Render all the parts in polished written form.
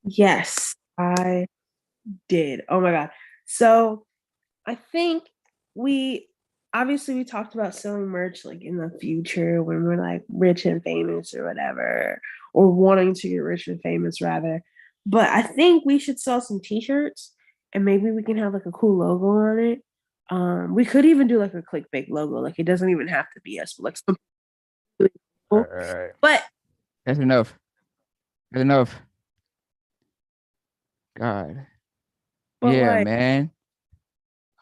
Yes, I did. Oh my god. So I think we obviously we talked about selling merch like in the future when we're like rich and famous or whatever, or wanting to get rich and famous rather. But I think we should sell some t-shirts and maybe we can have like a cool logo on it. We could even do like a clickbait logo. Like it doesn't even have to be us, but like something really All cool. right. But That's enough. That's enough. God. Yeah, like man.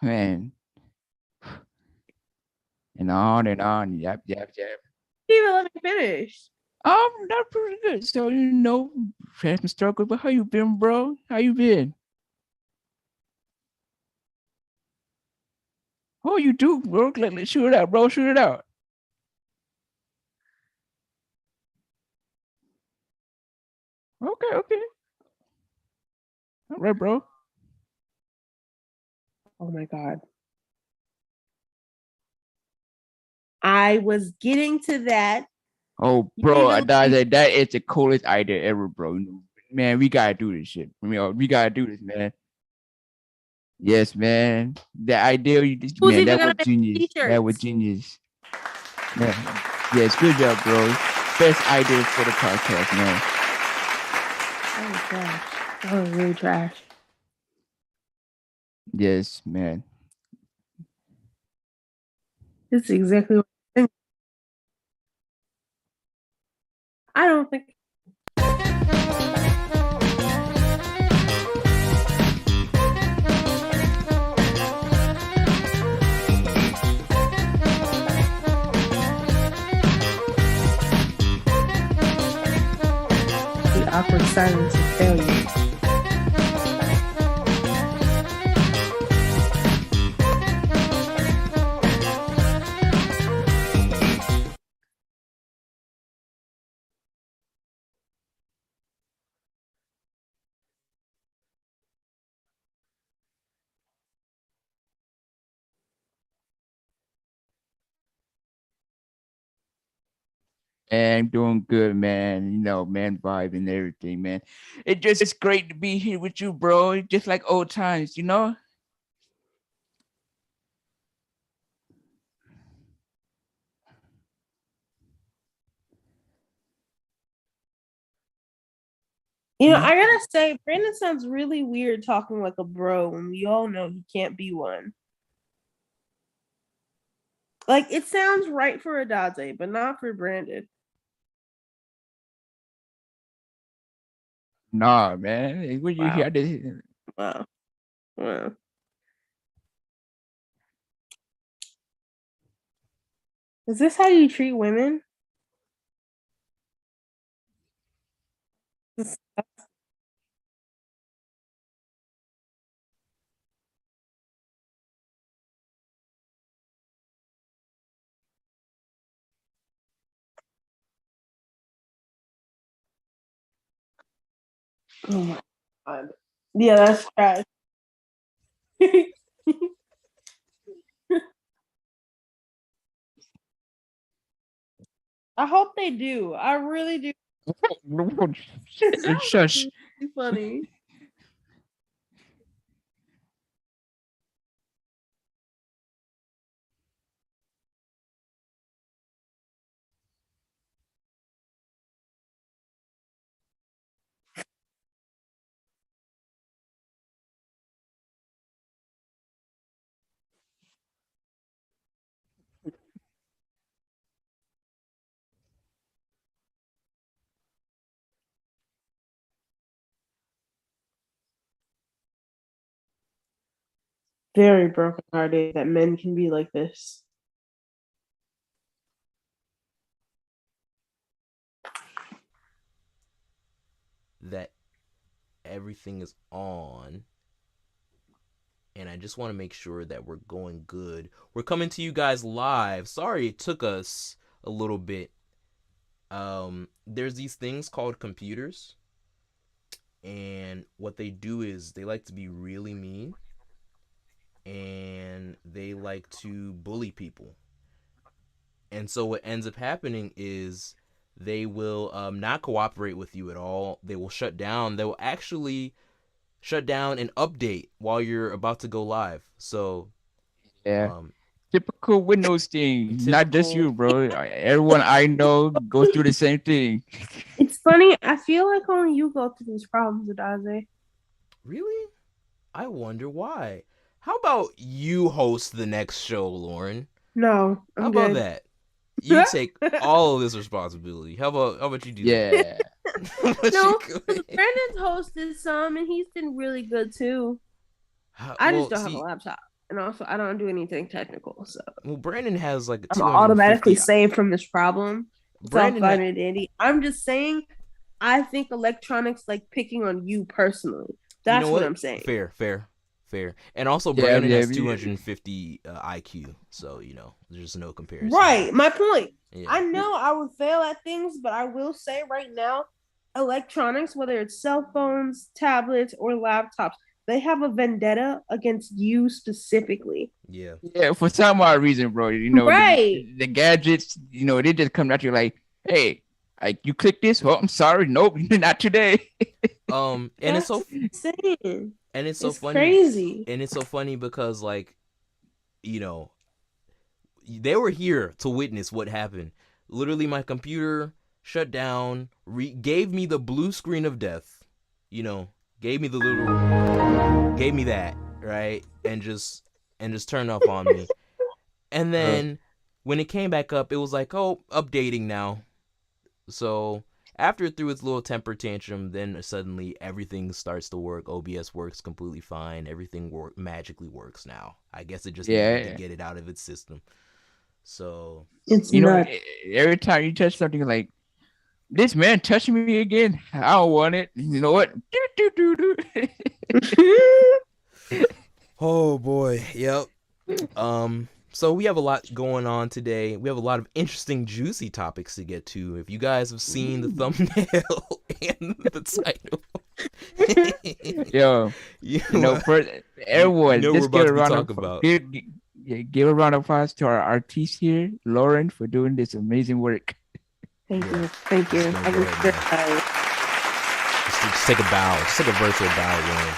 Man. And on and on. Yep, yep, yep. even let me finish. That's pretty good. So, had some struggle, but how you been, bro? How you been? Oh, you do, bro. Let's shoot it out, bro. Shoot it out. Okay, okay. All right, bro. Oh my god. I was getting to that. Oh, You didn't bro, even let me that is the coolest idea ever, bro. Man, we gotta do this shit. We gotta do this, man. Yes, man. The idea you just, who's man, even that gonna was make genius. That was t-shirts. genius. Man. Yes, good job, bro. Best idea for the podcast, man. That was trash. That was really trash. Yes, man. This is exactly what I think. I don't think the awkward silence of failure. And doing good, man. Man, vibe and everything, man. It's great to be here with you, bro. Just like old times. I gotta say, Brandon sounds really weird talking like a bro when we all know he can't be one. Like it sounds right for Adate, but not for Brandon. Nah, man. What you Wow. hear? Wow. Wow. Is this how you treat women? This- Oh my god. Yeah, that's trash. I hope they do. I really do. That was Shush. really funny. Very brokenhearted that men can be like this. That everything is on, and I just want to make sure that we're going good. We're coming to you guys live. Sorry it took us a little bit. There's these things called computers, and what they do is they like to be really mean, and they like to bully people. And so what ends up happening is they will not cooperate with you at all. They will shut down. They will actually shut down and update while you're about to go live. So, Yeah. um, Typical Windows thing. Not just typical. you, bro. Everyone I know goes through the same thing. It's funny. I feel like only you go through these problems, Adaze. Really? I wonder why. How about you host the next show, Lauren? No, How I'm about good. that? You take all of this responsibility. How about you do Yeah. that? How about No, you go ahead? Brandon's hosted some, and he's been really good too. I just Well, don't have a see, laptop, and also I don't do anything technical, so well, Brandon has like a I'm automatically 250. saved from this problem. It's all Brandon, fine and dandy. I'm just saying, I think electronics like picking on you personally. you know That's what what? I'm saying. Fair. And also, Yeah, Brandon yeah, has yeah. 250 IQ, so there's no comparison. Right, my point. Yeah. I know I would fail at things, but I will say right now, electronics, whether it's cell phones, tablets, or laptops, they have a vendetta against you specifically. Yeah. Yeah, for some odd reason, bro. Right. The gadgets, they just come at you like, hey, you click this. Oh, I'm sorry. Nope, not today. And That's it's so insane. and it's so It's funny. crazy. And it's so funny because like, you know, they were here to witness what happened. Literally, my computer shut down, gave me the blue screen of death. Gave me gave me that, right, and just turned off on me. And then when it came back up, it was like, oh, updating now. So after it threw its little temper tantrum, then suddenly everything starts to work. OBS works completely fine. Everything magically works now. I guess it just needed to get it out of its system. So it's nuts. Every time you touch something, like, this man touching me again. I don't want it. You know what? Oh boy, yep. So we have a lot going on today. We have a lot of interesting, juicy topics to get to. If you guys have seen the thumbnail and the title, first, everyone, just give a round of about. Give a round of applause to our artist here, Lauren, for doing this amazing work. Thank you. I was very excited. Just take a bow. Just take a virtual bow, Lauren.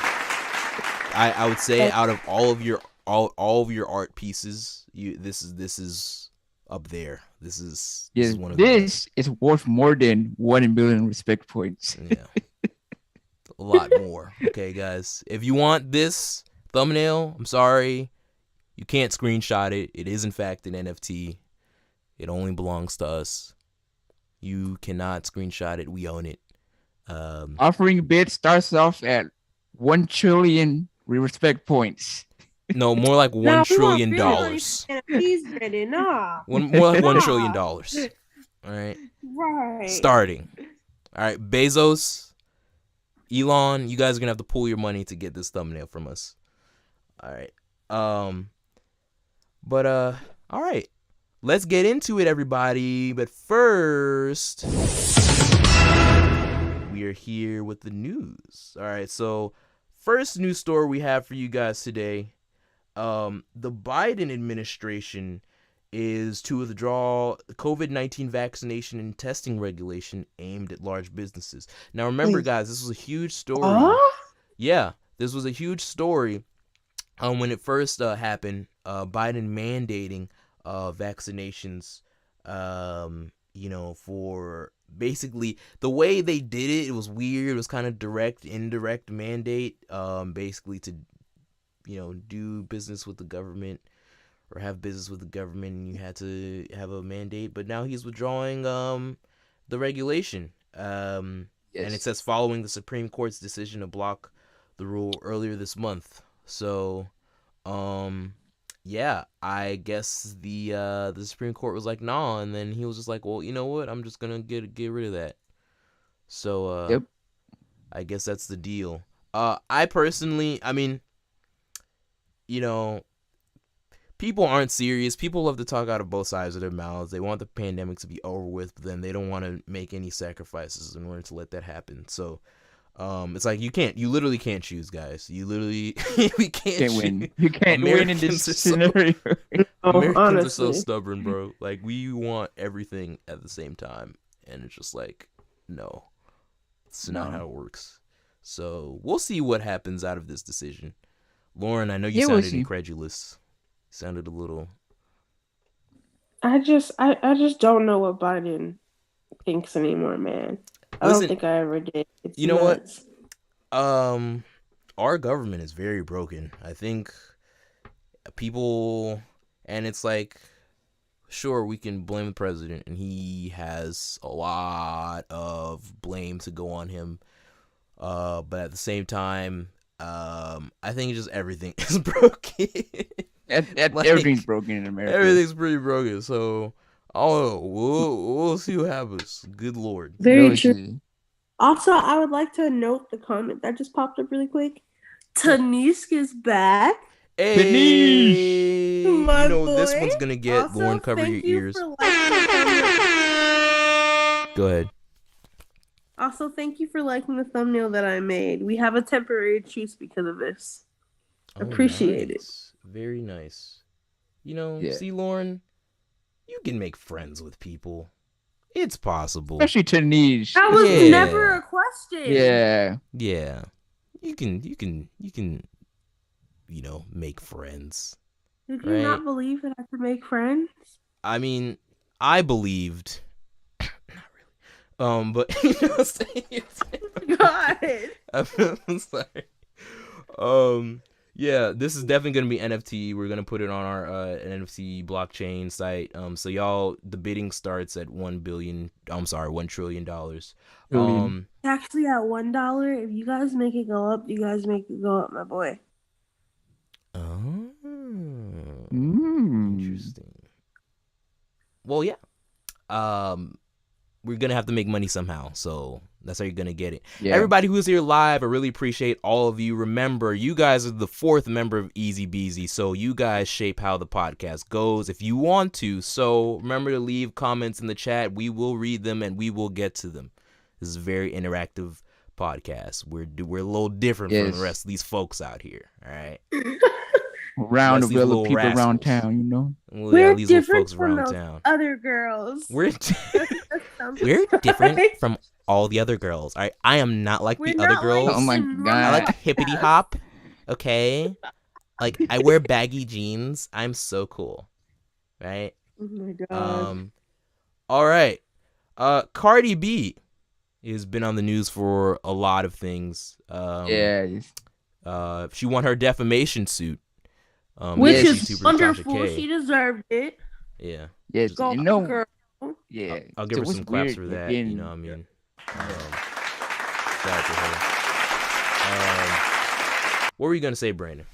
I would say out of all of your art pieces, this is up there. This is one of this is worth more than 1 million respect points. Yeah, a lot more. Okay, guys, if you want this thumbnail, I'm sorry, you can't screenshot it. It is in fact an NFT. It only belongs to us. You cannot screenshot it. We own it. Offering bid starts off at 1 trillion respect points. No, more like $1 trillion. Please, Brandon, nah. More like $1 trillion. All right. Right. Starting. All right, Bezos, Elon, you guys are gonna have to pull your money to get this thumbnail from us. All right. But all right. Let's get into it, everybody. But first, we are here with the news. All right. So, first news story we have for you guys today. The Biden administration is to withdraw COVID-19 vaccination and testing regulation aimed at large businesses. Now, remember, guys, this was a huge story. Yeah, this was a huge story when it first happened. Biden mandating vaccinations, for basically the way they did it. It was weird. It was kind of direct, indirect mandate, basically to do business with the government or have business with the government, and you had to have a mandate. But now he's withdrawing the regulation. And it says following the Supreme Court's decision to block the rule earlier this month. So, yeah, I guess the Supreme Court was like, nah, and then he was just like, well, you know what? I'm just gonna get rid of that. So, Yep. I guess that's the deal. I personally, I mean, people aren't serious. People love to talk out of both sides of their mouths. They want the pandemic to be over with, but then they don't want to make any sacrifices in order to let that happen. So, it's like you literally can't choose, guys. You literally we can't win. You can't win in this scenario. Americans are so stubborn, bro. Like, we want everything at the same time, and it's just like, no, it's not how it works. So we'll see what happens out of this decision. Lauren, I know you sounded incredulous. You sounded a little. I just don't know what Biden thinks anymore, man. I don't think I ever did. It's you know nuts. What? Our government is very broken. I think people, and it's like, sure, we can blame the president, and he has a lot of blame to go on him. But at the same time, I think just everything is broken. Like, everything's broken in America. Everything's pretty broken. So, we'll see what happens. Good Lord. Very true. Also, I would like to note the comment that just popped up really quick. Taniska's back. Hey, my boy. This one's gonna get also, Lauren, cover your ears. Go ahead. Also, thank you for liking the thumbnail that I made. We have a temporary truce because of this. Appreciate it. Very nice. See, Lauren, you can make friends with people. It's possible. Especially Tanish. That was never a question. Yeah. Yeah. You can, make friends. Did you not believe that I could make friends? I mean, I believed. Not really. But you know what I'm saying? God. I'm sorry. Yeah, this is definitely gonna be NFT. We're gonna put it on our NFT blockchain site. So y'all, the bidding starts at $1 trillion. Actually, at $1, if you guys make it go up, you guys make it go up, my boy. Oh, interesting. Well, yeah. We're gonna have to make money somehow, so that's how you're gonna get it. Yeah. Everybody who's here live, I really appreciate all of you. Remember, you guys are the 4th member of Easy Beasy, so you guys shape how the podcast goes if you want to. So remember to leave comments in the chat. We will read them and we will get to them. This is a very interactive podcast. We're a little different from the rest of these folks out here. All right. Round of little people rascals around town, Well, we're these different folks from those town. Other girls. We're different from all the other girls. All right, I am not like the other girls. Like, oh my god, I like hippity hop. Okay, like I wear baggy jeans. I'm so cool, right? Oh my god. All right. Cardi B has been on the news for a lot of things. She won her defamation suit. Which is wonderful. She deserved it. Yeah. Yes. Girl. Yeah. I'll give her some claps for that. You know what I mean? Shout out to her. What were you gonna say, Brandon?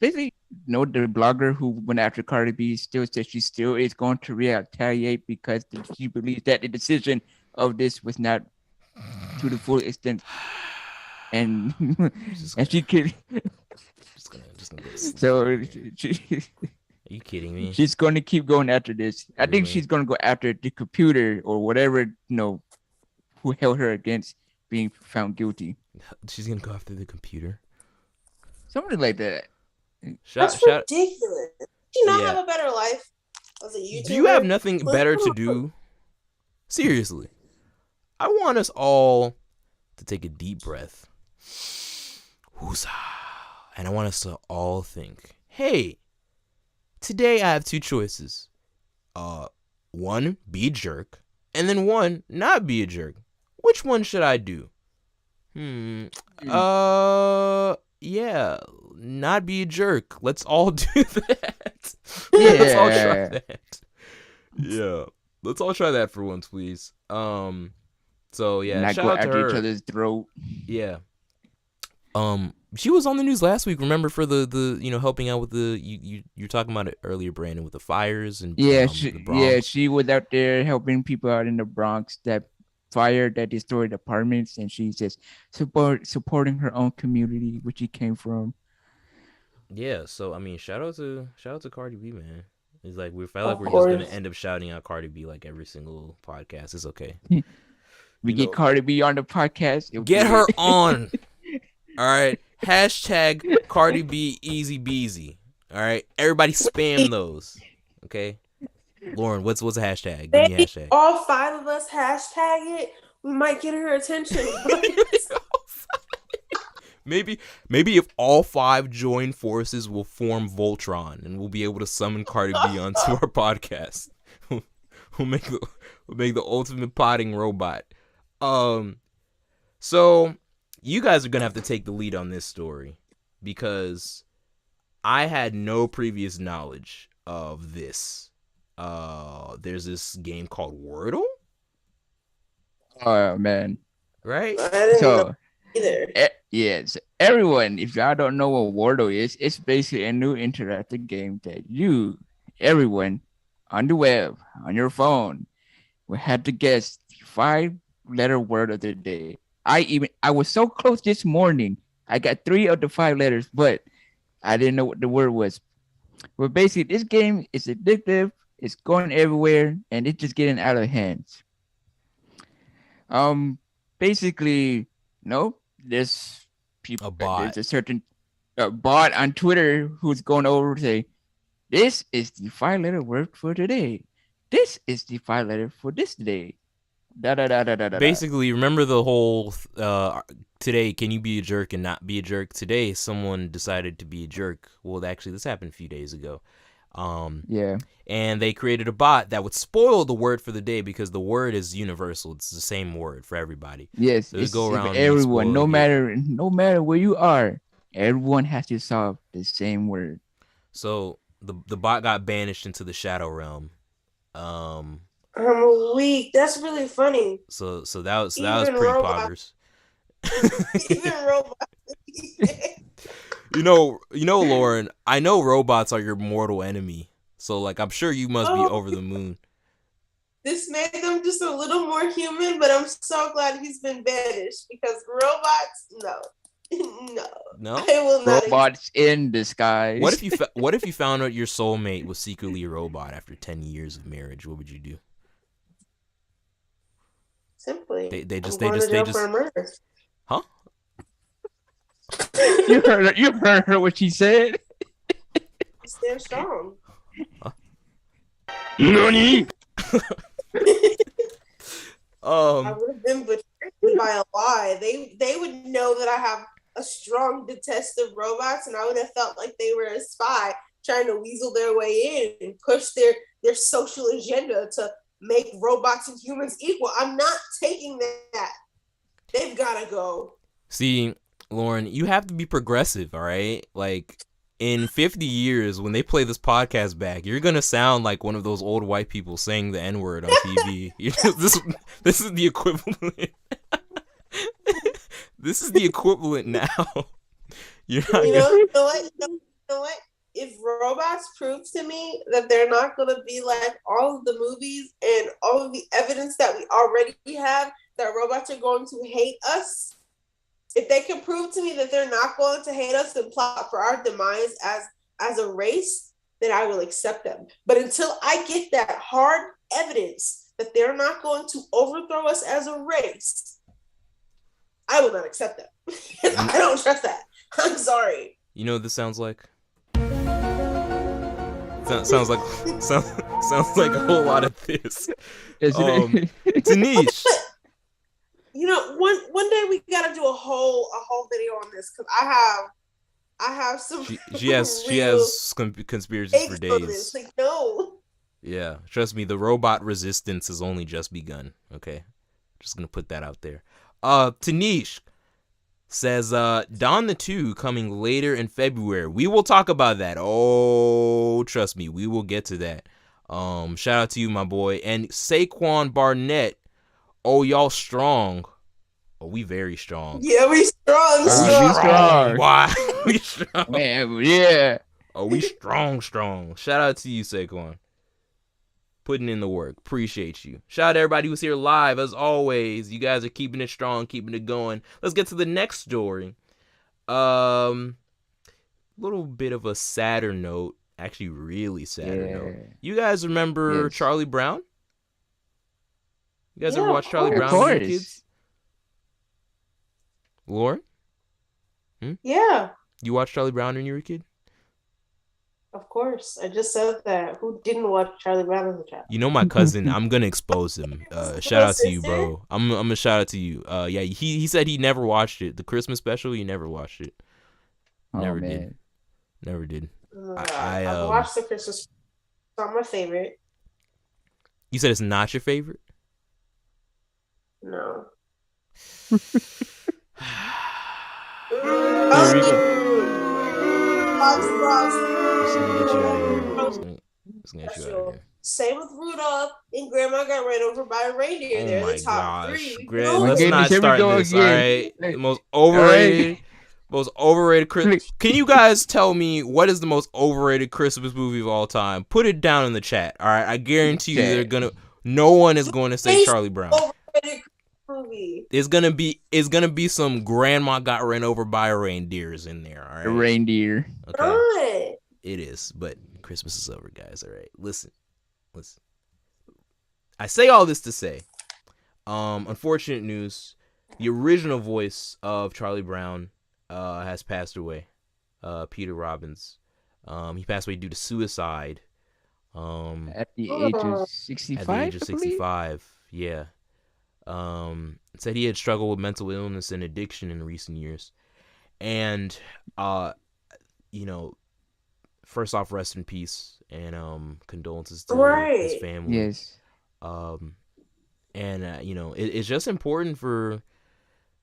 Basically, the blogger who went after Cardi B still says she still is going to retaliate because she believes that the decision of this was not to the full extent, and she could. So, are you kidding me? She's going to keep going after this. I think she's going to go after the computer or whatever, who held her against being found guilty. She's going to go after the computer? Something like that. That's ridiculous. Do you not have a better life as a YouTuber? Do you have nothing better to do? Seriously. I want us all to take a deep breath. Woosah. And I want us to all think, hey, today I have 2 choices. 1, be a jerk, and then 1, not be a jerk. Which one should I do? Yeah, not be a jerk. Let's all do that. Yeah. Let's all try that. Yeah. Let's all try that for once, please. So yeah, not shout go out to after her. Each other's throat. Yeah. She was on the news last week. Remember for the helping out with the you're talking about it earlier, Brandon, with the fires and the Bronx. She was out there helping people out in the Bronx that fire that destroyed apartments, and she's just supporting her own community, which she came from. Yeah, so I mean, shout out to Cardi B, man. It's like we felt like we're just gonna end up shouting out Cardi B like every single podcast. It's okay. We get Cardi B on the podcast. Get her on. All right. Hashtag Cardi B Easy Beasy. All right. Everybody spam those. Okay. Lauren, what's a hashtag? Give me a Maybe hashtag. all 5 of us hashtag it. We might get her attention. Maybe if all 5 join forces, we'll form Voltron, and we'll be able to summon Cardi B onto our podcast. We'll make the ultimate potting robot. So you guys are gonna have to take the lead on this story because I had no previous knowledge of this. There's this game called Wordle, Oh man. right? I didn't know So either. yes, everyone, if y'all don't know what Wordle is, it's basically a new interactive game that everyone on the web, on your phone, will have to guess the 5-letter word of the day. I was so close this morning. I got 3 of the 5 letters, but I didn't know what the word was. But basically, this game is addictive. It's going everywhere, and it's just getting out of hands. Basically, no, there's people. A bot. There's a certain bot on Twitter who's going over to say, "This is the 5-letter word for today. This is the 5-letter for this day." Da da da da da da. Basically, remember the whole today, can you be a jerk and not be a jerk? Today, someone decided to be a jerk. Well, actually, this happened a few days ago. Yeah. And they created a bot that would spoil the word for the day because the word is universal. It's the same word for everybody. Yes, So it's go around and everyone, spoil no matter where you are, everyone has to solve the same word. So the bot got banished into the shadow realm. I'm weak. That's really funny. So that was Even pretty robots- poggers. Even robots. You know, Lauren, I know robots are your mortal enemy. So like I'm sure you must be over the moon. This made them just a little more human, but I'm so glad he's been banished because robots, no, I will not. Robots in disguise. What if you found out your soulmate was secretly a robot after 10 years of marriage? What would you do? Simply, they just for murder. Huh? You heard her what she said. Stand strong. Nani? I would have been betrayed by a lie. They would know that I have a strong detest of robots, and I would have felt like they were a spy trying to weasel their way in and push their social agenda to make robots and humans equal. I'm not taking that. They've got to go. See, Lauren, you have to be progressive, all right? Like, in 50 years, when they play this podcast back, you're going to sound like one of those old white people saying the N-word on TV. This is the equivalent. This is the equivalent now. You know what? If robots prove to me that they're not going to be like all of the movies and all of the evidence that we already have that robots are going to hate us, if they can prove to me that they're not going to hate us and plot for our demise as a race, then I will accept them. But until I get that hard evidence that they're not going to overthrow us as a race, I will not accept them. I don't trust that. I'm sorry. You know what this sounds like? Sounds like a whole lot of this. Tanish. You know, one day we gotta do a whole video on this because I have some. She has conspiracies for days. Like, no. Yeah, trust me, the robot resistance has only just begun. Okay, just gonna put that out there. Tanish says, Dawn the 2 coming later in February. We will talk about that. Oh, trust me, we will get to that. Shout out to you, my boy. And Saquon Barnett, oh, y'all strong. Oh, we very strong. Yeah, we strong. We strong. Why? We strong. Man, yeah. Oh, we strong. Shout out to you, Saquon. Putting in the work. Appreciate you. Shout out to everybody who's here live. As always, you guys are keeping it strong, keeping it going. Let's get to the next story. Little bit of a sadder note. Actually, really sadder note. You guys remember Charlie Brown? You guys ever watch Charlie Brown when you were kids? Lauren? Yeah. You watched Charlie Brown when you were a kid? Of course, I just said that. Who didn't watch Charlie Brown as a child? You know my cousin. I'm gonna expose him. Shout out to you, bro. I'm gonna shout out to you. Yeah, he said he never watched it. The Christmas special, he never watched it. Never did. Never did. Oh my God. I've watched the Christmas. It's not my favorite. You said it's not your favorite? No. Same with Rudolph and Grandma Got Ran Over by a Reindeer. Oh They're my the top gosh. three. Let's not start this, all right? The most overrated Christmas. Can you guys tell me what is the most overrated Christmas movie of all time? Put it down in the chat, all right? I guarantee you no one is going to say Charlie Brown. Movie. It's gonna be some Grandma Got Ran Over by a Reindeers in there, all right? A reindeer. Okay. It is, but Christmas is over, guys. All right, listen. I say all this to say, unfortunate news. The original voice of Charlie Brown has passed away. Peter Robbins. He passed away due to suicide. At the age of 65. At the age of 65, yeah. Said he had struggled with mental illness and addiction in recent years, and first off, rest in peace and condolences to his family. Yes. It's just important for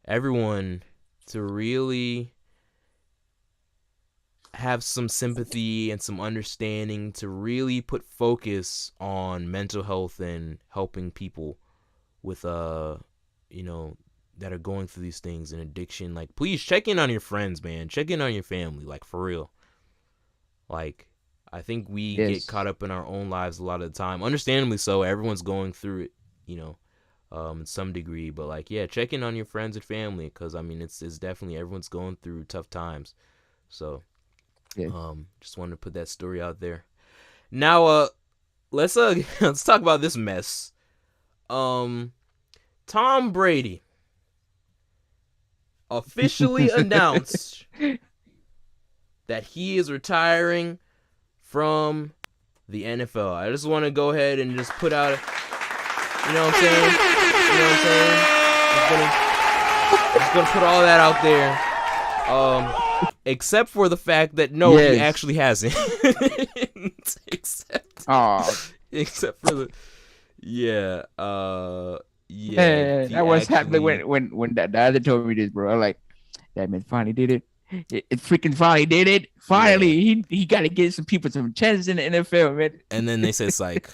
everyone to really have some sympathy and some understanding, to really put focus on mental health and helping people with that are going through these things and addiction. Like, please check in on your friends, man. Check in on your family, like, for real. Like, I think we get caught up in our own lives a lot of the time. Understandably so. Everyone's going through it, in some degree. But, like, yeah, check in on your friends and family, because, I mean, it's definitely, everyone's going through tough times. So, just wanted to put that story out there. Now, let's talk about this mess. Tom Brady officially announced that he is retiring from the NFL. I just want to go ahead and just put out, you know what I'm saying? Just gonna put all that out there. Except for the fact that he actually hasn't. Except for the that was happening when the other told me this, bro. I'm like, that man finally did it. It freaking finally did it. Finally, he got to get some people some chances in the NFL, man. And then they said psych.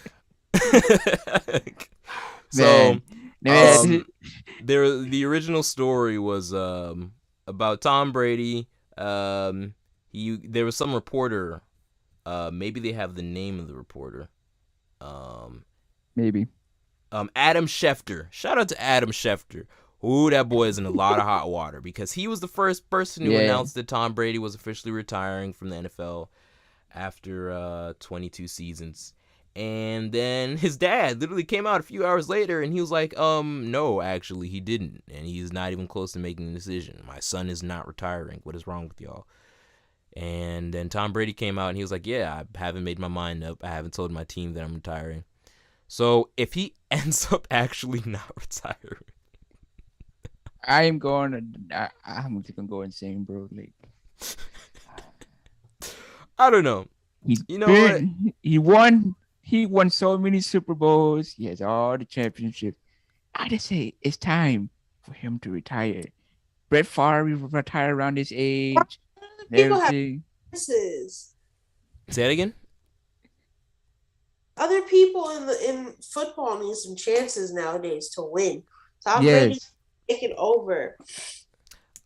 So, the original story was about Tom Brady. There was some reporter. Maybe they have the name of the reporter. Maybe. Adam Schefter. Shout out to Adam Schefter. Ooh, that boy is in a lot of hot water, because he was the first person to announce that Tom Brady was officially retiring from the NFL after 22 seasons. And then his dad literally came out a few hours later and he was like, no, actually he didn't. And he's not even close to making a decision. My son is not retiring. What is wrong with y'all? And then Tom Brady came out and he was like, yeah, I haven't made my mind up. I haven't told my team that I'm retiring. So if he ends up actually not retiring, I'm just gonna go insane, bro. Like, I don't know. What? He won so many Super Bowls. He has all the championships. I just say it's time for him to retire. Brett Favre retired around this age. People have chances. Say that again. Other people in football need some chances nowadays to win. Tom Brady's taking over.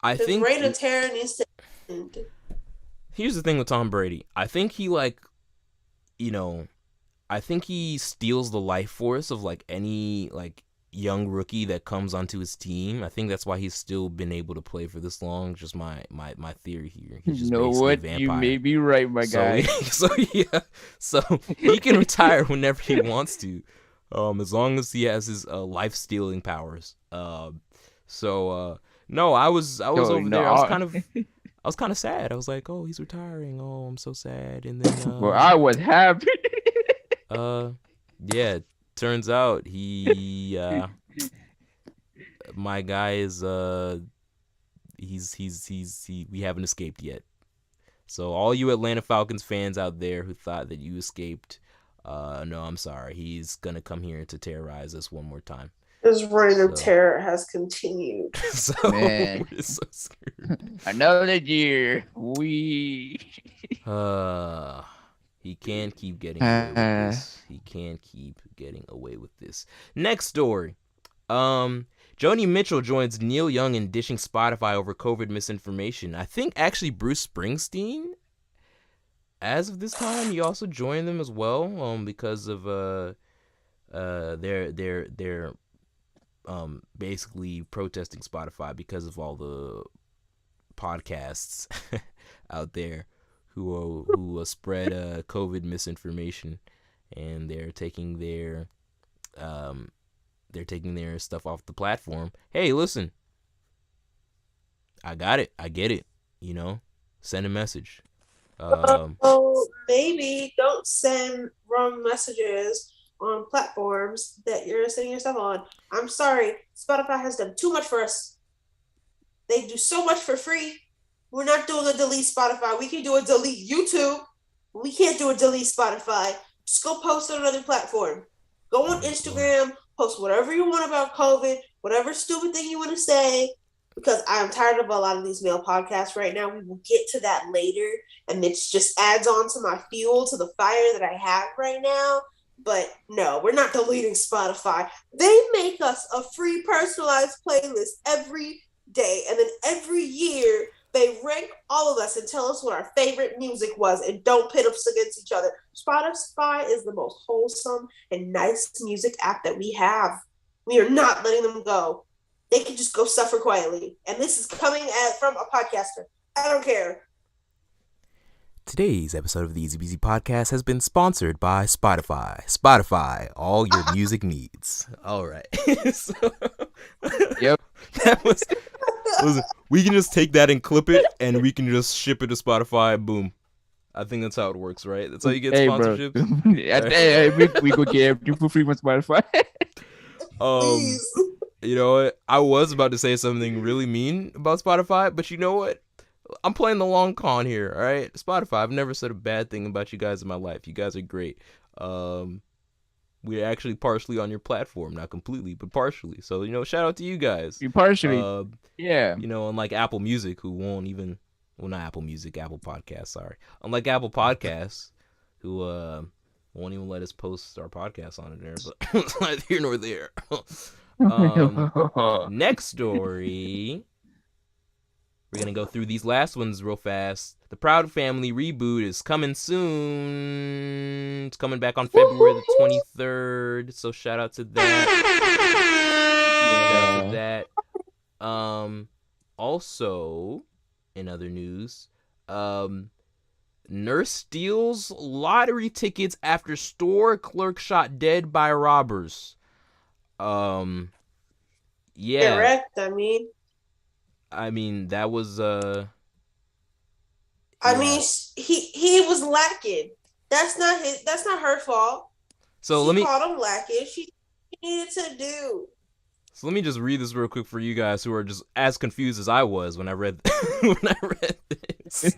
I think reign of terror needs to end. Here's the thing with Tom Brady. I think he I think he steals the life force of any young rookie that comes onto his team. I think that's why he's still been able to play for this long. Just my theory here. He's just basically a vampire. You may be right, my guy. So he can retire whenever he wants to, as long as he has his life stealing powers. No, I was over there. I I was kind of sad. I was like, oh, he's retiring. Oh, I'm so sad. And then Well, I was happy. yeah, turns out he my guy is we haven't escaped yet. So all you Atlanta Falcons fans out there who thought that you escaped, no, I'm sorry. He's gonna come here to terrorize us one more time. This reign of terror has continued. So Man. we're so scared. Another year. We. He can't keep getting away with this. He can't keep getting away with this. Next story. Joni Mitchell joins Neil Young in dishing Spotify over COVID misinformation. I think actually Bruce Springsteen, as of this time, he also joined them as well. Because of their basically protesting Spotify because of all the podcasts out there who spread COVID misinformation, and they're taking their stuff off the platform. Hey, listen, I got it, I get it. Send a message. Maybe don't send wrong messages on platforms that you're sending your stuff on. I'm sorry, Spotify has done too much for us. They do so much for free. We're not doing a delete Spotify. We can do a delete YouTube. We can't do a delete Spotify. Just go post on another platform. Go on Instagram, post whatever you want about COVID, whatever stupid thing you want to say, because I'm tired of a lot of these male podcasts right now. We will get to that later, and it just adds on to my fuel, to the fire that I have right now. But no, we're not deleting Spotify. They make us a free personalized playlist every day, and then every year they rank all of us and tell us what our favorite music was and don't pit us against each other. Spotify is the most wholesome and nice music app that we have. We are not letting them go. They can just go suffer quietly. And this is coming from a podcaster. I don't care. Today's episode of the Easy Beasy Podcast has been sponsored by Spotify. Spotify, all your music needs. All right. Yep. That was. Listen, we can just take that and clip it, and we can just ship it to Spotify. Boom. I think that's how it works, right? That's how you get sponsorships. Hey, we go get you for free on Spotify. Please. You know what? I was about to say something really mean about Spotify, but you know what? I'm playing the long con here, all right? Spotify, I've never said a bad thing about you guys in my life. You guys are great. We're actually partially on your platform, not completely, but partially. So, shout out to you guys. You partially. Yeah. Unlike Apple Music, who won't even, well, not Apple Music, Apple Podcasts, sorry. Unlike Apple Podcasts, who won't even let us post our podcast on it there, but it's neither here nor there. Next story. We're going to go through these last ones real fast. The Proud Family reboot is coming soon. It's coming back on February the 23rd. So shout out to that. Shout out to that. Also, in other news, nurse steals lottery tickets after store clerk shot dead by robbers. Yeah. Correct, I mean, that was I mean, he was lacking. That's not her fault. So she called him lacking. She needed to do. So let me just read this real quick for you guys who are just as confused as I was when I read this.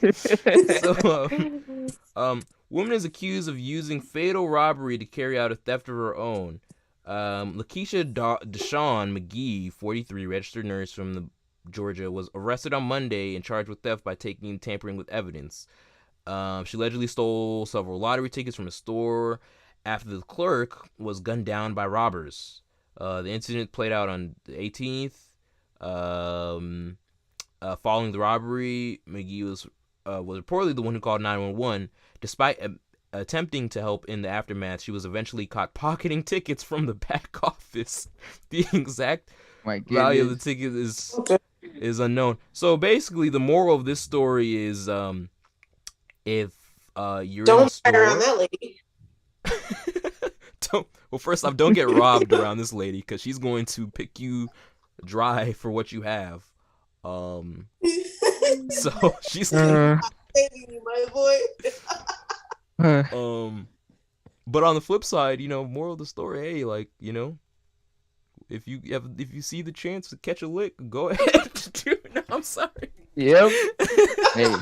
Woman is accused of using fatal robbery to carry out a theft of her own. Lakeisha Deshawn McGee, 43, registered nurse from Georgia, was arrested on Monday and charged with theft by taking and tampering with evidence. She allegedly stole several lottery tickets from a store after the clerk was gunned down by robbers. The incident played out on the 18th. Following the robbery, McGee was reportedly the one who called 911. Despite attempting to help in the aftermath, she was eventually caught pocketing tickets from the back office. The exact value of the ticket is unknown. So basically, the moral of this story is, if you're in a store, around that lady. Well, first off, don't get robbed around this lady because she's going to pick you dry for what you have. So she's saving me, my boy. But on the flip side, moral of the story, hey, like, if you see the chance to catch a lick, go ahead. Dude, no, I'm sorry. Yep. Hey,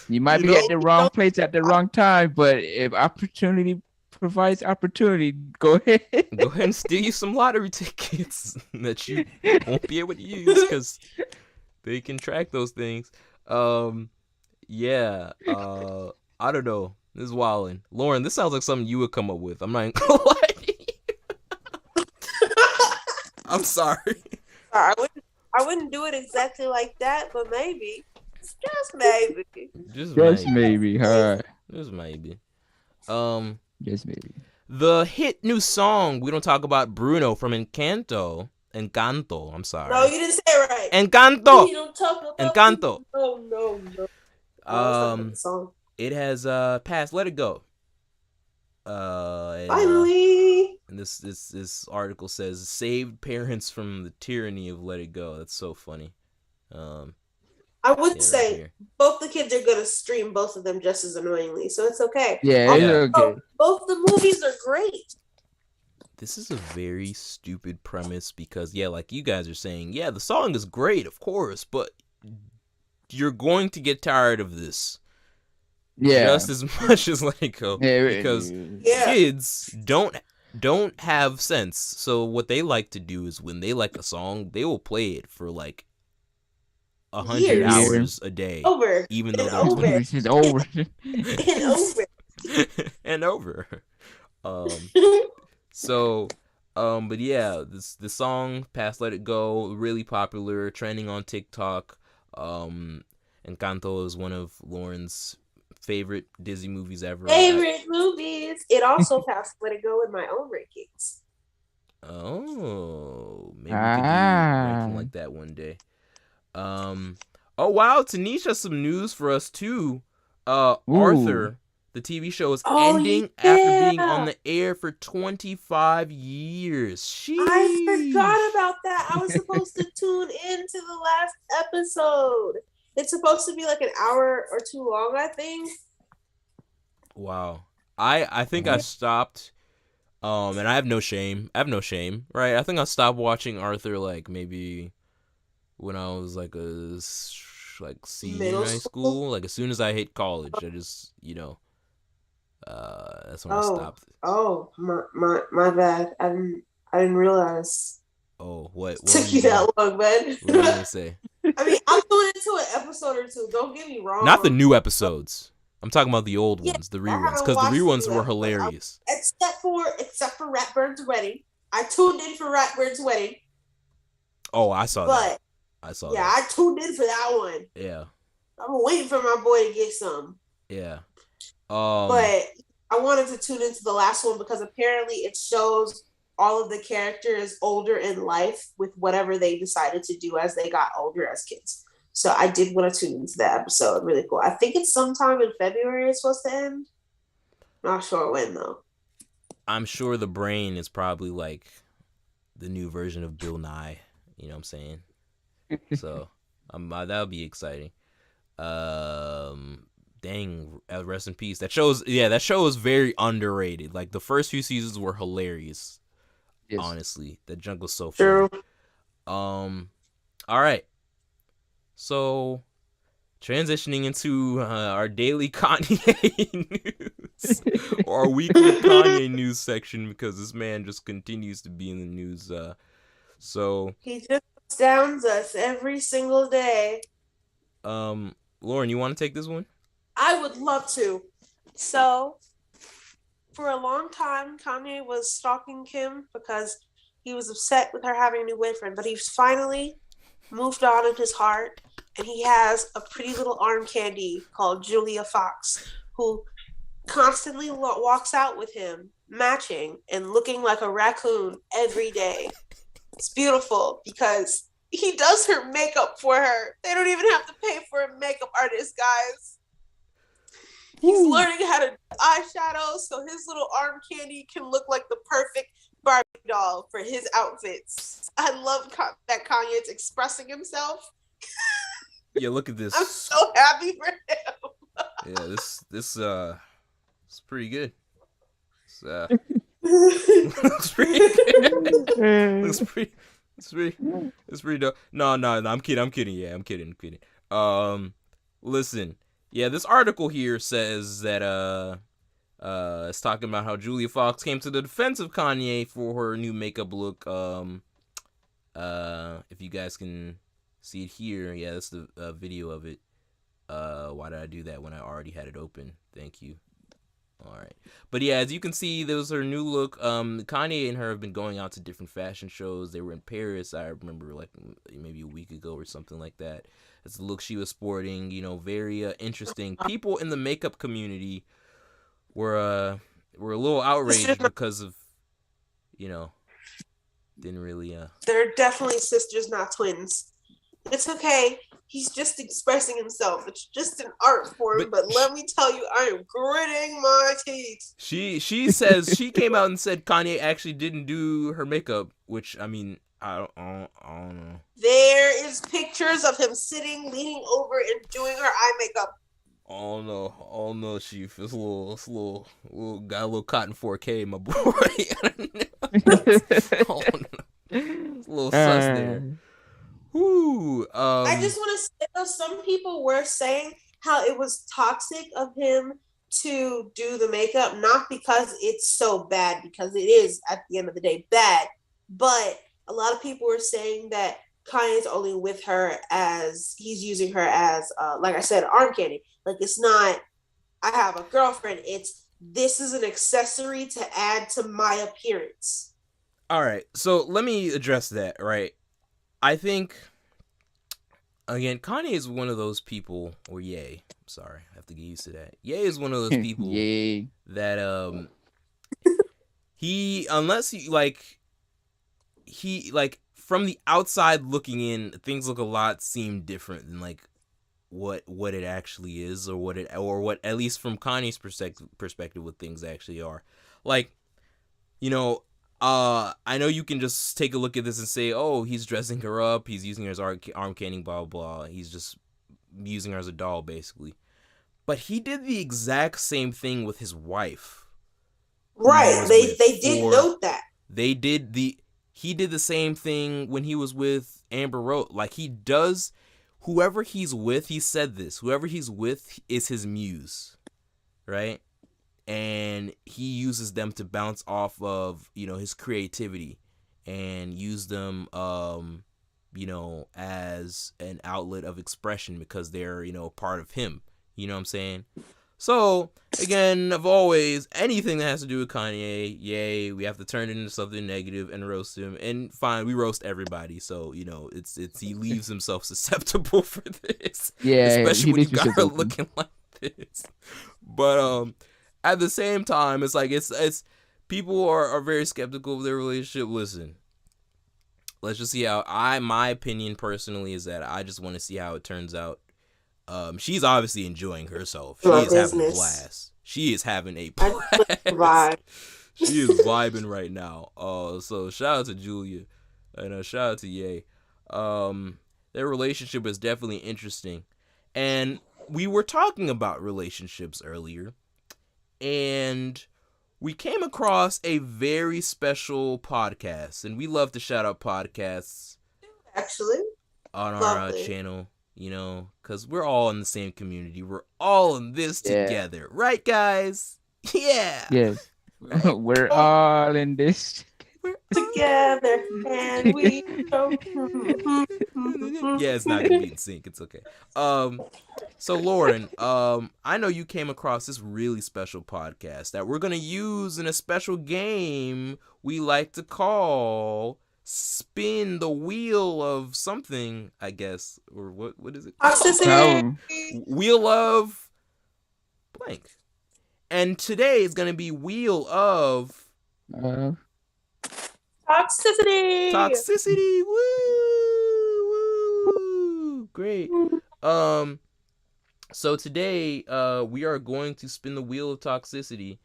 you might be at the wrong place at the wrong time, but if opportunity provides opportunity, go ahead. Go ahead and steal you some lottery tickets that you won't be able to use because they can track those things. Yeah. I don't know. This is wildin'. Lauren, this sounds like something you would come up with. I'm not even gonna lie to you. I'm sorry. I wouldn't do it exactly like that, but maybe. Just maybe. Just maybe, huh? Just maybe. Just maybe. The hit new song we don't talk about, Bruno from Encanto, I'm sorry. No, you didn't say it right. Encanto. You don't talk about Encanto. No. Song. It has passed Let It Go. Finally. And this article says saved parents from the tyranny of Let It Go. That's so funny. I would say both the kids are gonna stream both of them just as annoyingly, so it's okay. Yeah, it's okay. Both the movies are great. This is a very stupid premise because, like you guys are saying, the song is great, of course, but you're going to get tired of this. Yeah. Just as much as Let It Go. Because kids don't have sense. So what they like to do is when they like a song, they will play it for like 100 hours a day. Over. Even though they're over. And over. So, but yeah, the song "Past Let It Go" really popular, trending on TikTok. Encanto is one of Lauren's favorite Disney movies ever. Favorite movies. It also passed Let It Go in my own rankings. Oh, maybe we could do ranking like that one day. Oh wow, Tanisha, some news for us too. Arthur, the TV show, is ending after being on the air for 25 years. Sheesh. I forgot about that. I was supposed to tune in to the last episode. It's supposed to be like an hour or two long, I think. Wow. I think I stopped. And I have no shame. Right? I think I stopped watching Arthur like maybe when I was like a senior in high school. Like as soon as I hit college, I just that's when I stopped. Oh, my bad. I didn't realize. Oh, what took you that long, man? What did you gonna say? I mean, I'm going into an episode or two. Don't get me wrong. Not the new episodes. I'm talking about the old ones, the reruns, because the reruns were hilarious. Except for Ratburn's wedding. I tuned in for Ratburn's wedding. Oh, I saw that. I tuned in for that one. Yeah. I'm waiting for my boy to get some. Yeah. But I wanted to tune into the last one because apparently it shows all of the characters older in life with whatever they decided to do as they got older as kids. So I did want to tune into that episode. Really cool. I think it's sometime in February it's supposed to end. Not sure when though. I'm sure the brain is probably like the new version of Bill Nye. You know what I'm saying? So that'll be exciting. Dang, rest in peace. That show is very underrated. Like the first few seasons were hilarious. Yes. Honestly, that junk was so funny. All right. So, transitioning into our daily Kanye news, or our weekly Kanye news section, because this man just continues to be in the news. So he just astounds us every single day. Lauren, you want to take this one? I would love to. So, for a long time, Kanye was stalking Kim because he was upset with her having a new boyfriend, but he's finally moved on in his heart. And he has a pretty little arm candy called Julia Fox, who constantly walks out with him, matching and looking like a raccoon every day. It's beautiful because he does her makeup for her. They don't even have to pay for a makeup artist, guys. He's learning how to do eyeshadow so his little arm candy can look like the perfect Barbie doll for his outfits. I love that Kanye's expressing himself. Yeah, look at this. I'm so happy for him. Yeah, this it's pretty good. It's looks pretty good. It's pretty dope. No, I'm kidding. Yeah, I'm kidding. Listen. Yeah, this article here says that it's talking about how Julia Fox came to the defense of Kanye for her new makeup look. If you guys can see it here, yeah, that's the video of it. Why did I do that when I already had it open? Thank you. All right, but yeah, as you can see, there was her new look. Kanye and her have been going out to different fashion shows. They were in Paris, I remember, like maybe a week ago or something like that. That's the look she was sporting. You know, very interesting. People in the makeup community were a little outraged because of, you know, didn't really. They're definitely sisters, not twins. It's okay. He's just expressing himself. It's just an art form. But let me tell you, I am gritting my teeth. She says she came out and said Kanye actually didn't do her makeup, which I mean, I don't know. There is pictures of him sitting, leaning over, and doing her eye makeup. Oh no, Chief. It's a little got a little cotton 4K, my boy. Oh no, it's a little sus there. Whoo. I just want to say, though, some people were saying how it was toxic of him to do the makeup, not because it's so bad, because it is at the end of the day bad, but a lot of people were saying that Kanye's only with her as he's using her as, like I said, arm candy. Like, it's not, I have a girlfriend. It's, this is an accessory to add to my appearance. All right, so let me address that, right? I think, again, Kanye is one of those people, or Ye, I'm sorry, I have to get used to that. Ye is one of those people that, he, unless he, from the outside looking in, things look a lot seem different than, like, what it actually is, or what, at least from Kanye's perspective, what things actually are. Like, you know, I know you can just take a look at this and say, oh, he's dressing her up, he's using her as arm candy, blah, blah, blah. He's just using her as a doll, basically. But he did the exact same thing with his wife. Right, they did note that. He did the same thing when he was with Amber Rose. Like, he does, whoever he's with, he said this, whoever he's with is his muse, right? And he uses them to bounce off of, you know, his creativity, and use them, you know, as an outlet of expression, because they're, you know, part of him. You know what I'm saying? So, again, of always, anything that has to do with Kanye, yay, we have to turn it into something negative and roast him. And fine, we roast everybody. So, you know, it's he leaves himself susceptible for this. Yeah, especially when you got her looking like this. But at the same time, it's like it's people are very skeptical of their relationship. Listen, let's just see how my opinion personally is that I just want to see how it turns out. She's obviously enjoying herself. She is having a blast. She is having a blast. She is vibing right now. So shout out to Julia and shout out to Ye. Their relationship is definitely interesting, and we were talking about relationships earlier. And we came across a very special podcast, and we love to shout out podcasts, actually, on our channel, you know, because we're all in the same community. We're all in this together, right, guys? Yeah. Yes. Right. We're all in this together, and we go. Yeah, it's not gonna be in sync. It's okay. So Lauren, I know you came across this really special podcast that we're gonna use in a special game we like to call Spin the Wheel of something, I guess, or what is it? Wheel of blank. And today is gonna be Wheel of Toxicity. Toxicity. Woo! Great. So today, we are going to spin the wheel of toxicity.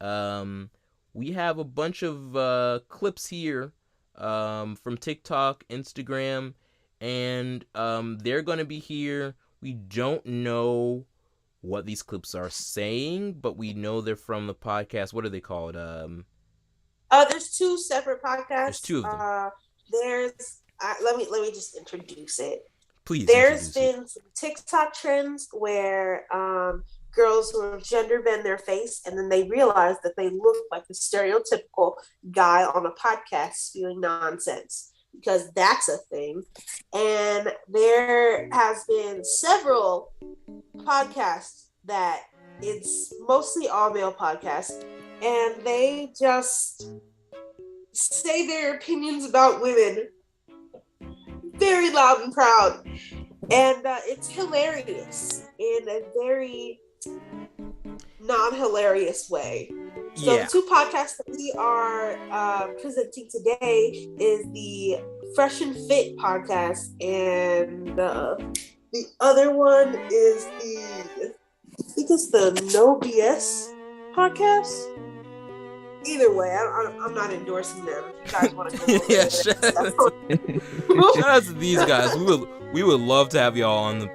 We have a bunch of clips here, from TikTok, Instagram, and they're going to be here We don't know what these clips are saying, but we know they're from the podcast. What are they called? There's two separate podcasts. There's two of them. Let me just introduce it. Please. There's been some TikTok trends where girls who have gender bend their face and then they realize that they look like the stereotypical guy on a podcast spewing nonsense, because that's a thing. And there has been several podcasts that it's mostly all male podcasts, and they just say their opinions about women very loud and proud. And it's hilarious in a very non-hilarious way. So the two podcasts that we are presenting today is the Fresh and Fit podcast, and the other one is the No BS podcast. Either way, I'm not endorsing them. If you guys want to go shout out to these guys. We would love to have y'all on the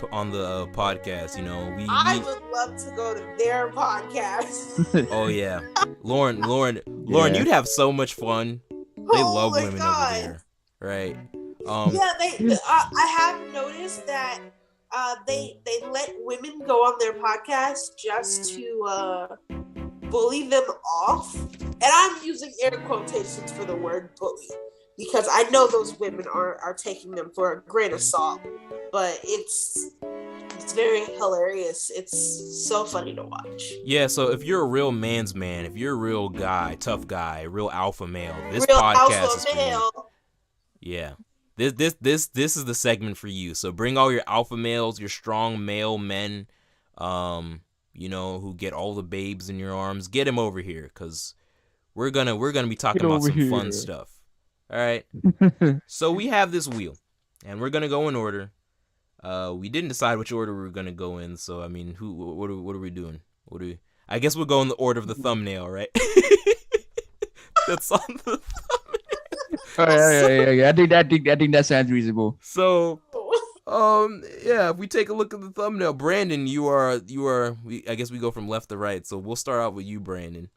podcast. You know, I would love to go to their podcast. Oh yeah, Lauren, you'd have so much fun. They love women over there, right? I have noticed that they let women go on their podcast just to bully them off, and I'm using air quotations for the word bully because I know those women are taking them for a grain of salt, but it's very hilarious. It's so funny to watch. Yeah, so if you're a real man's man, if you're a real guy, tough guy, real alpha male, this real podcast is alpha for you. male. Yeah. This is the segment for you. So bring all your alpha males, your strong male men, you know, who get all the babes in your arms. Get him over here, cause we're gonna be talking about some fun stuff. All right. So we have this wheel, and we're gonna go in order. We didn't decide which order we were gonna go in. So I mean, what are we doing? I guess we'll go in the order of the thumbnail, right? That's on the thumbnail. Yeah. I think that sounds reasonable. So, yeah, if we take a look at the thumbnail, Brandon, you are. I guess we go from left to right. So we'll start out with you, Brandon.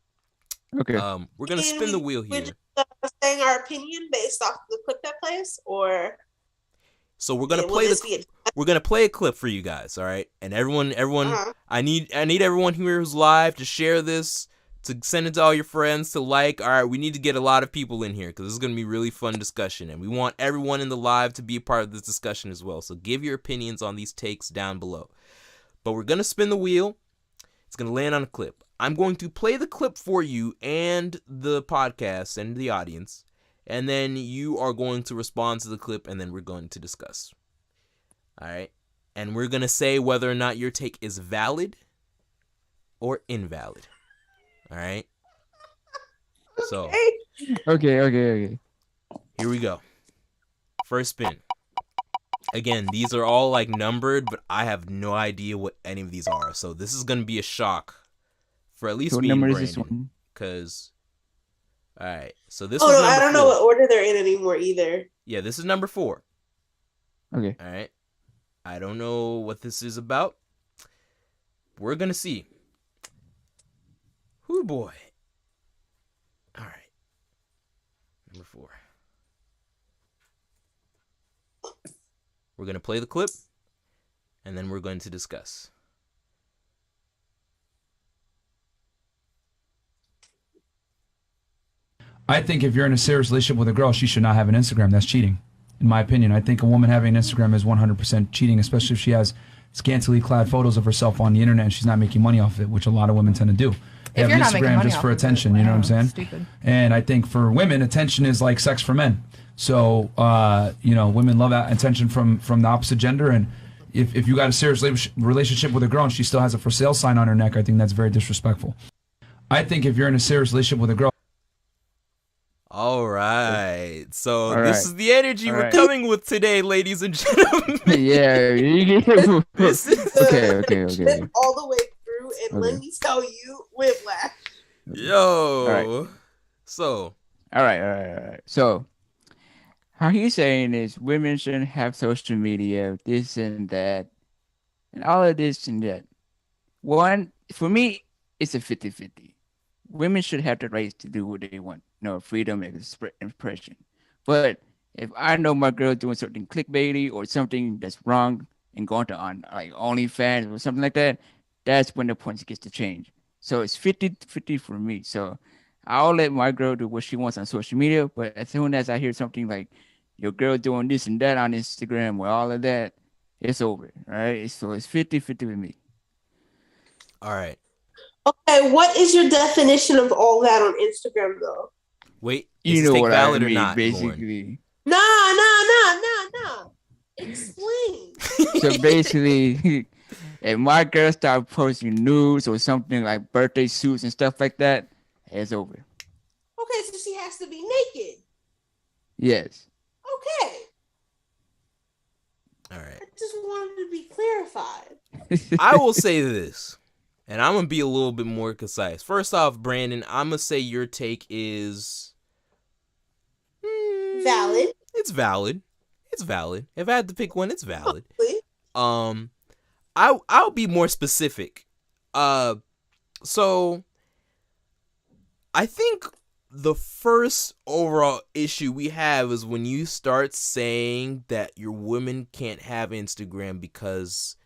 Okay. We're gonna spin the wheel here. We're just saying our opinion based off the clip that plays, or so we're gonna we're gonna play a clip for you guys, all right? And everyone, I need everyone here who's live to share this, to send it to all your friends, to like. All right, we need to get a lot of people in here because this is gonna be really fun discussion, and we want everyone in the live to be a part of this discussion as well. So give your opinions on these takes down below. But we're gonna spin the wheel. It's gonna land on a clip. I'm going to play the clip for you and the podcast and the audience, and then you are going to respond to the clip, and then we're going to discuss. All right? And we're going to say whether or not your take is valid or invalid. All right? So. Okay. Here we go. First spin. Again, these are all like numbered, but I have no idea what any of these are. So this is going to be a shock for at least me and Brandon. What number is this one? Because, all right. So this is number 4. I don't know what order they're in anymore either. Yeah, this is number 4. Okay. All right. I don't know what this is about. We're going to see. Hoo boy. All right. Number 4. We're going to play the clip, and then we're going to discuss. I think if you're in a serious relationship with a girl, she should not have an Instagram. That's cheating, in my opinion. I think a woman having an Instagram is 100% cheating, especially if she has scantily clad photos of herself on the internet and she's not making money off of it, which a lot of women tend to do. They have an Instagram just for attention, you know what I'm saying? Stupid. And I think for women, attention is like sex for men. So, you know, women love attention from the opposite gender. And if you got a serious relationship with a girl and she still has a for sale sign on her neck, I think that's very disrespectful. I think if you're in a serious relationship with a girl. All right. So this is the energy we're coming with today, ladies and gentlemen. Yeah. This is Okay. All the way through, and let me tell you, whiplash. Yo. All right. So. All right. So, how he's saying is women shouldn't have social media, this and that. and all of this and that. One, for me, it's a 50-50. Women should have the rights to do what they want. Freedom of expression. But if I know my girl doing something clickbaity or something that's wrong and going to on like OnlyFans or something like that, that's when the points gets to change. So it's 50-50 for me. So I'll let my girl do what she wants on social media. But as soon as I hear something like your girl doing this and that on Instagram or all of that, it's over. Right? So it's 50-50 with me. All right. Okay, what is your definition of all that on Instagram, though? Wait, You know what valid I mean, or not, basically. Nah. Explain. So basically, if my girl start posting nudes or something like birthday suits and stuff like that, it's over. Okay, so she has to be naked. Yes. Okay. All right. I just wanted to be clarified. I will say this, and I'm going to be a little bit more concise. First off, Brandon, I'm going to say your take is... Valid. It's valid. It's valid. If I had to pick one, it's valid. Probably. I'll be more specific. So I think the first overall issue we have is when you start saying that your women can't have Instagram because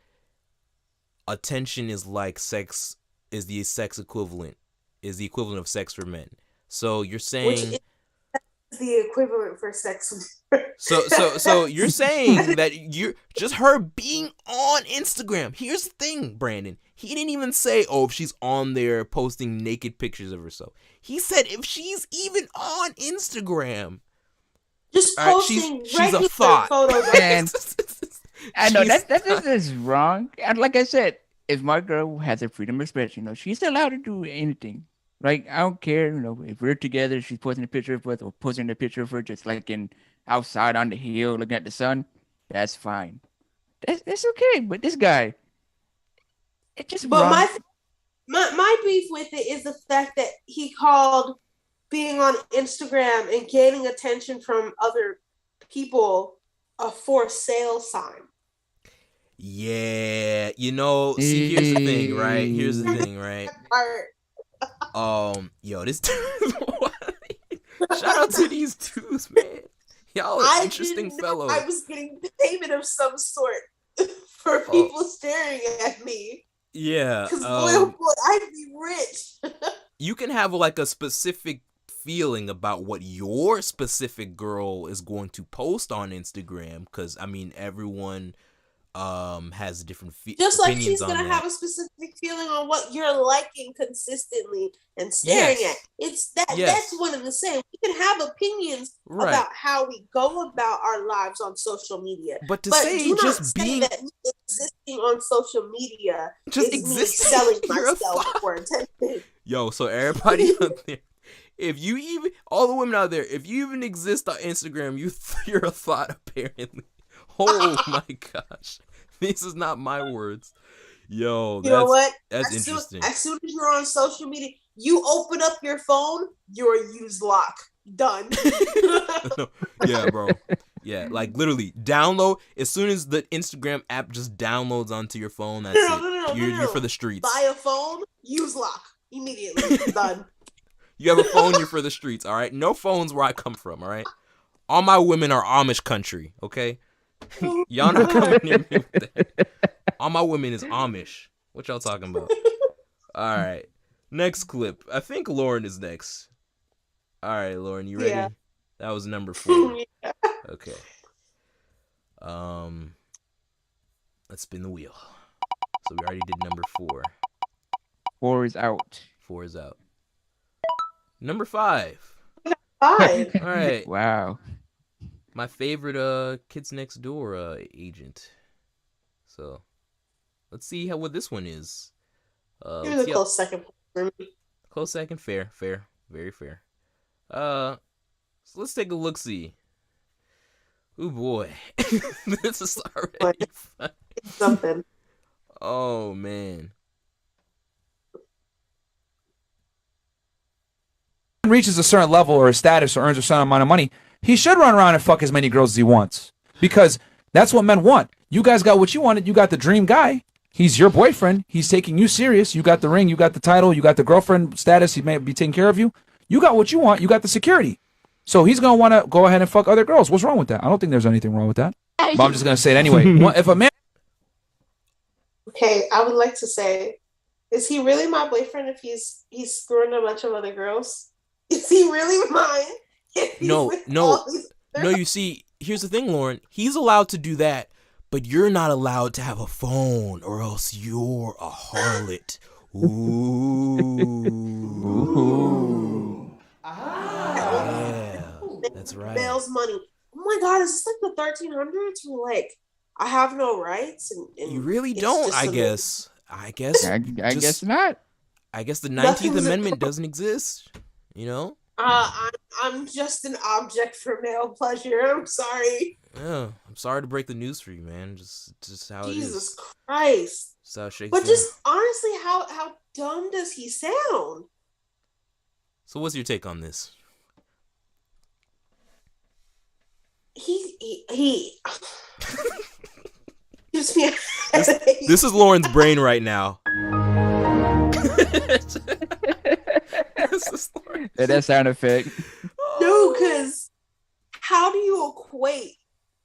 attention is like sex is the sex equivalent, is the equivalent of sex for men. So you're saying the equivalent for sex. So you're saying that you're just her being on Instagram. Here's the thing, Brandon. He didn't even say, if she's on there posting naked pictures of herself. He said if she's even on Instagram. Just posting she's a thought. photos. And I know that is wrong. And like I said, if my girl has a freedom of expression, she's allowed to do anything. Like, I don't care, if we're together, she's posting a picture of us or posting a picture of her just like outside on the hill looking at the sun. That's fine. That's okay. But this guy, it's just But wrong. my beef with it is the fact that he called being on Instagram and gaining attention from other people a for sale sign. Yeah, see, here's the thing, right? Here's the thing, right? This shout out to these dudes, man. Y'all are interesting fellows. I was getting payment of some sort for people staring at me. Yeah. Because boy, I'd be rich. You can have like a specific feeling about what your specific girl is going to post on Instagram, because everyone has different just like opinions she's on gonna that. have a specific feeling on what you're liking consistently and staring at. It's that that's one and the same. We can have opinions about how we go about our lives on social media, but say just being that existing on social media just is existing, me selling myself for attention. Yo, so everybody out there, if you even all the women out there, if you even exist on Instagram, you're a thought apparently. Oh my gosh. This is not my words. Yo, you know what? That's interesting. As soon as you're on social media, you open up your phone, you're a used lock. Done. No, yeah, bro. Yeah, like literally download as soon as the Instagram app just downloads onto your phone. That's it. You're for the streets. Buy a phone, use lock immediately. Done. You have a phone, you're for the streets. All right, no phones where I come from. All right, all my women are Amish country. Okay. Y'all not coming near me with that. All my women is Amish. What y'all talking about? All right. Next clip. I think Lauren is next. All right, Lauren, you ready? Yeah. That was number 4. Yeah. Okay. Let's spin the wheel. So we already did number 4. 4 is out. 4 is out. Number 5. 5. All right. Wow. My favorite Kids Next Door agent. So let's see what this one is. Here's a close second for me. Close second, fair, very fair. So let's take a look. See. Oh boy, this is already fun. Something. Oh man. Reaches a certain level or a status or earns a certain amount of money, he should run around and fuck as many girls as he wants, because that's what men want. You guys got what you wanted. You got the dream guy. He's your boyfriend. He's taking you serious. You got the ring. You got the title. You got the girlfriend status. He may be taking care of you. You got what you want. You got the security. So he's going to want to go ahead and fuck other girls. What's wrong with that? I don't think there's anything wrong with that. But I'm just going to say it anyway. If a man... Okay, I would like to say, is he really my boyfriend if he's screwing a bunch of other girls? Is he really mine? No. You see, here's the thing, Lauren. He's allowed to do that, but you're not allowed to have a phone, or else you're a harlot. Ooh. Yeah, that's right. Male's money. Oh my God, is this like the 1300s? Where like I have no rights, and you really don't. I guess. I guess not. I guess the 19th Amendment doesn't exist. You know. I'm just an object for male pleasure. I'm sorry. Yeah, I'm sorry to break the news for you, man. Just how it is. Jesus Christ. Just how it shakes but down. just honestly, how dumb does he sound? So what's your take on this? He gives me this is Lauren's brain right now. That sound effect. No, because how do you equate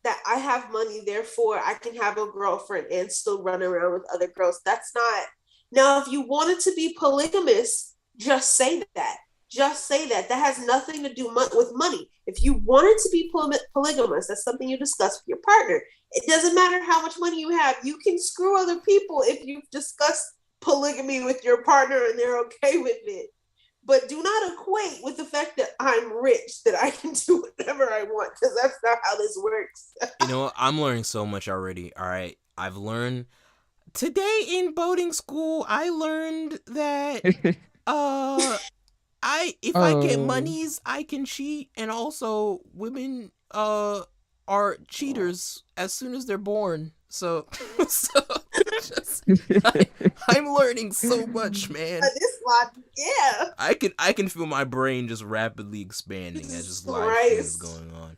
that I have money, therefore I can have a girlfriend and still run around with other girls? That's not. Now, if you wanted to be polygamous, just say that. Just say that. That has nothing to do with money. If you wanted to be polygamous, that's something you discuss with your partner. It doesn't matter how much money you have. You can screw other people if you've discussed polygamy with your partner and they're okay with it. But do not equate with the fact that I'm rich, that I can do whatever I want, because that's not how this works. You know what? I'm learning so much already. All right. I've learned today in boating school, I learned that I get monies, I can cheat, and also women are cheaters as soon as they're born. So I'm learning so much, man. This lot, yeah. I can feel my brain just rapidly expanding as just life is going on.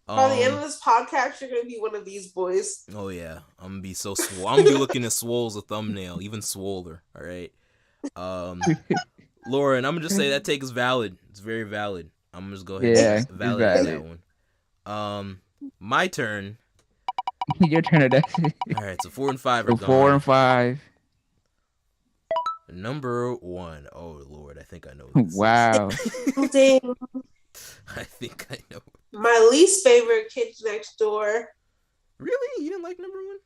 By the end of this podcast, you're gonna be one of these boys. Oh yeah, I'm gonna be so swole. I'm gonna be looking at swole as a thumbnail, even swoller. All right. Lauren, I'm gonna just say that take is valid. It's very valid. I'm gonna just go ahead and validate that one. My turn. Your turn of that. All right, so 4 and 5 are gone. 4 and 5. Number 1. Oh Lord, I think I know this. Wow. Dang. I think I know. My least favorite, Kids Next Door. Really? You didn't like number 1?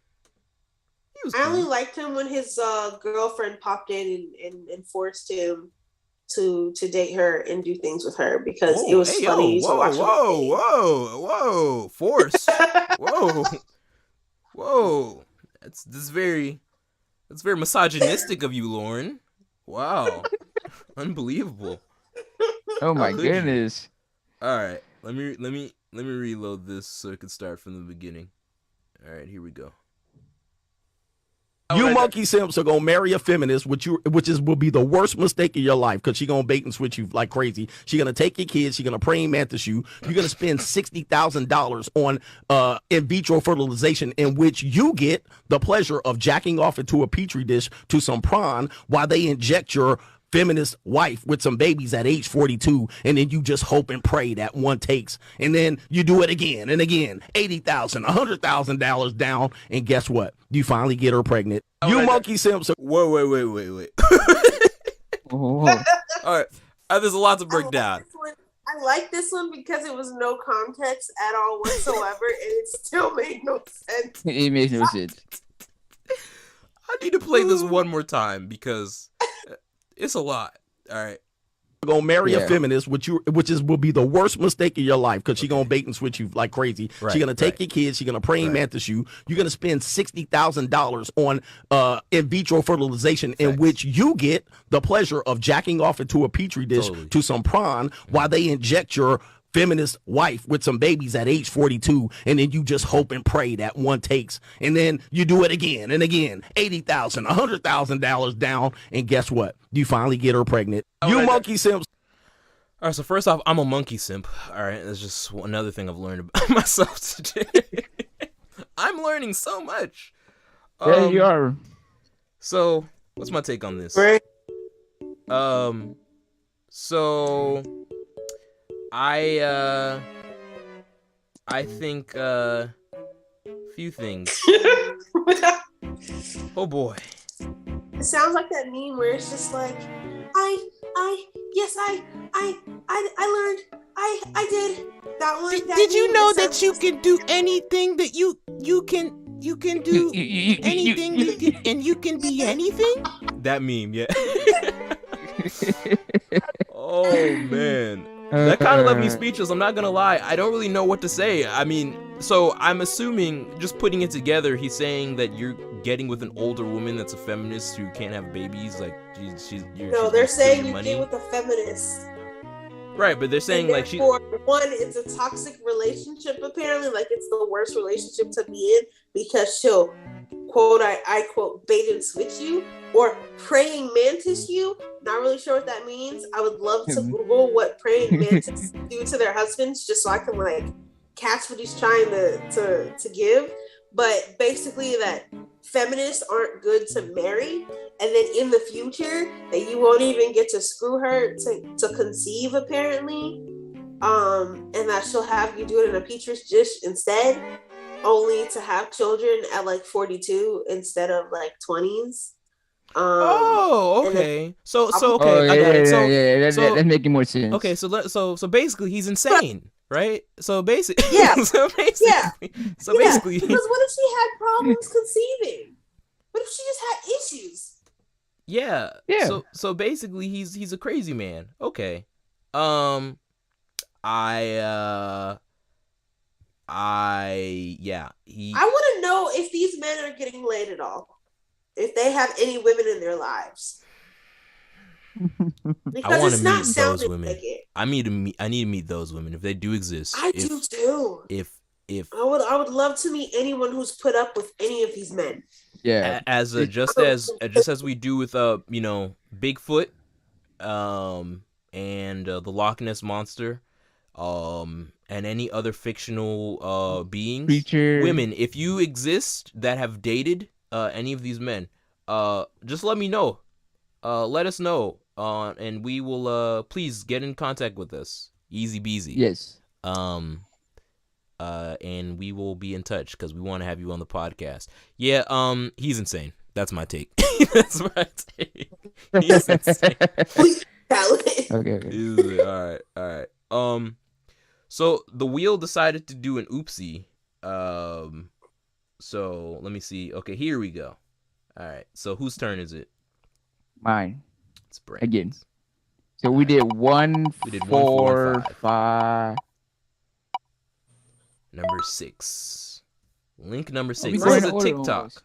He was I only liked him when his girlfriend popped in and forced him to date her and do things with her because it was funny to watch. Whoa, force. Whoa. That's very misogynistic of you, Lauren. Wow. Unbelievable. Oh my goodness. All right. Let me reload this so it can start from the beginning. All right, here we go. You monkey simps are gonna marry a feminist, which will be the worst mistake of your life, because she's gonna bait and switch you like crazy. She's gonna take your kids, she's gonna praying mantis you. You're gonna spend $60,000 on in vitro fertilization, in which you get the pleasure of jacking off into a petri dish to some prawn while they inject your feminist wife with some babies at age 42, and then you just hope and pray that one takes, and then you do it again and again, $80,000, $100,000 down, and guess what? You finally get her pregnant. You monkey simps. Wait. All right, there's a lot to break down. I like this one because it was no context at all whatsoever, and it still made no sense. It makes no sense. I need to play this one more time because it's a lot. All right. Gonna marry a feminist, will be the worst mistake of your life, because she's gonna bait and switch you like crazy. She's gonna take your kids, she's gonna praying mantis you. You're gonna spend $60,000 on in vitro fertilization, in which you get the pleasure of jacking off into a petri dish to some prawn while they inject your feminist wife with some babies at age 42, and then you just hope and pray that one takes, and then you do it again and again, $80,000, $100,000 down, and guess what? You finally get her pregnant. You monkey simps. All right, so first off, I'm a monkey simp. All right, that's just another thing I've learned about myself today. I'm learning so much. Yeah, you are. So, what's my take on this? Right. So I think few things. Oh boy. It sounds like that meme where it's just like, I learned, I did that one. Did you know that you can do anything that you can do anything and you can be anything? That meme, yeah. Oh man. That kind of left me speechless. I'm not gonna lie. I don't really know what to say. I mean, so I'm assuming, just putting it together, he's saying that you're getting with an older woman that's a she's who can't have babies. Like, no, they're saying you get with a feminist. Right, but they're saying like one, it's a toxic relationship apparently. Like it's the worst relationship to be in because she'll quote I quote bait and switch you or praying mantis you. Not really sure what that means. I would love to Google what praying mantis do to their husbands just so I can like catch what he's trying to give. But basically that feminists aren't good to marry, and then in the future that you won't even get to screw her to conceive apparently, and that she'll have you do it in a petri dish instead, only to have children at like 42 instead of like 20s. Okay. So okay, I got it. So that's making more sense. Okay, so basically he's insane, right? So basically, yeah. So basically, because what if she had problems conceiving? What if she just had issues? Yeah. So basically, he's a crazy man. Okay. I want to know if these men are getting laid at all. If they have any women in their lives. Because I want to not meet those women. like it. I need to meet those women if they do exist. I do too. If I would love to meet anyone who's put up with any of these men. Yeah. Just as we do with Bigfoot, and the Loch Ness monster, and any other fictional beings, creature, women. If you exist that have dated any of these men, just let me know. Let us know. And we will please get in contact with us. Easy beasy. Yes. And we will be in touch because we want to have you on the podcast. Yeah, he's insane. That's my take. That's my take. He's insane. Okay. All right. So the wheel decided to do an oopsie. So let me see. Okay, here we go. All right. So whose turn is it? Mine. It's Brandon's. Again. So we did 1, 4, 5. Number 6. Link number 6. we This is going a to TikTok. order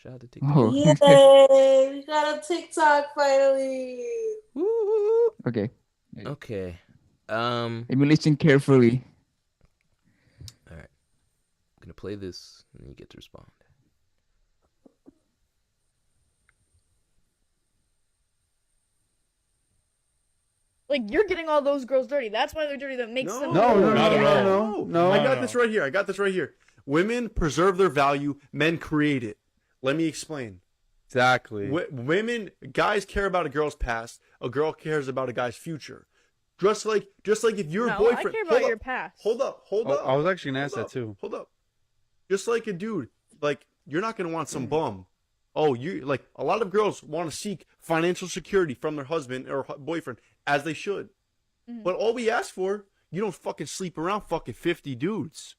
Shout out to TikTok. Oh. Yay! We got a TikTok finally. Woo. Okay. Okay. Let me listen carefully. All right. I'm gonna play this, and you get to respond. Like, you're getting all those girls dirty. That's why they're dirty. That makes them. No. I got this right here. Women preserve their value. Men create it. Let me explain. Exactly. Women, guys care about a girl's past. A girl cares about a guy's future. Just like if your boyfriend. I care about your past. Hold up. I was actually gonna ask that too. Hold up. Just like a dude, like you're not gonna want some bum. Oh, you like a lot of girls want to seek financial security from their husband or boyfriend, as they should. Mm-hmm. But all we ask for, you don't fucking sleep around fucking 50 dudes.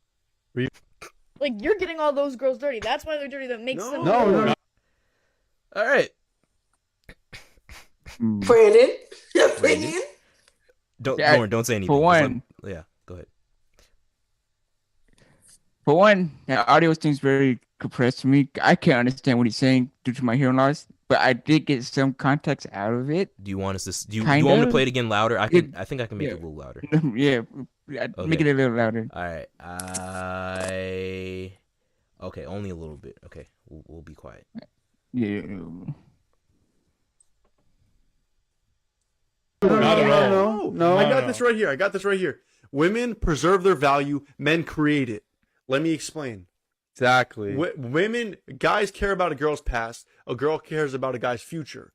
Like, you're getting all those girls dirty. That's why they're dirty. That makes them. No. All right. Brandon, your opinion? Don't say anything. For one. Yeah, go ahead. For one, the audio seems very compressed to me. I can't understand what he's saying due to my hearing loss, but I did get some context out of it. Do you want us to? Do you want me to play it again louder? I think I can make it a little louder. Yeah, make it a little louder. All right. Okay, only a little bit. Okay, we'll be quiet. Yeah. No. I got this right here. Women preserve their value. Men create it. Let me explain. Exactly. Women, guys care about a girl's past. A girl cares about a guy's future.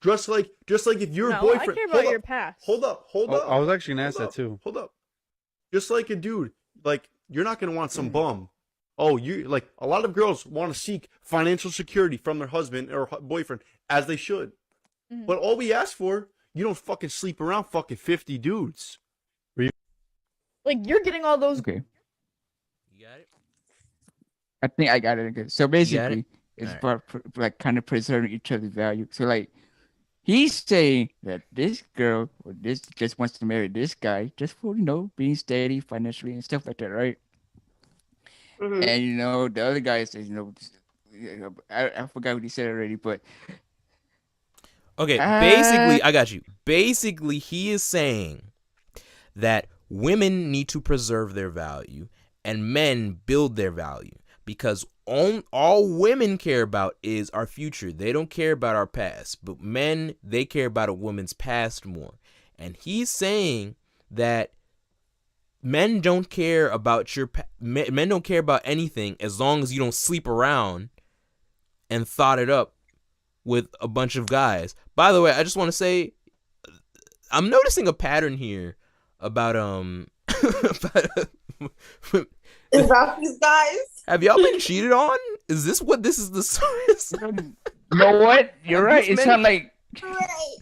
Just like if your No, boyfriend. I care about your past. Hold up. I was actually gonna ask that too. Hold up. Just like a dude, like you're not gonna want some bum. Oh, you like a lot of girls want to seek financial security from their husband or boyfriend, as they should. Mhm. But all we ask for, you don't fucking sleep around fucking 50 dudes. Like you're getting all those. Okay. You got it? I think I got it. Okay. So basically, it's Alright. about like kind of preserving each other's value. So like, he's saying that this girl or this just wants to marry this guy just for being steady financially and stuff like that, right? Mhm. And the other guy says I forgot what he said already, but Okay, basically, I got you. Basically, he is saying that women need to preserve their value and men build their value because all women care about is our future. They don't care about our past, but men, they care about a woman's past more. And he's saying that men don't care about men don't care about anything as long as you don't sleep around and thought it up with a bunch of guys. By the way, I just want to say I'm noticing a pattern here about About these guys. have y'all been cheated on? Is this what this is the source? you know what? You're right. It sounds like Right.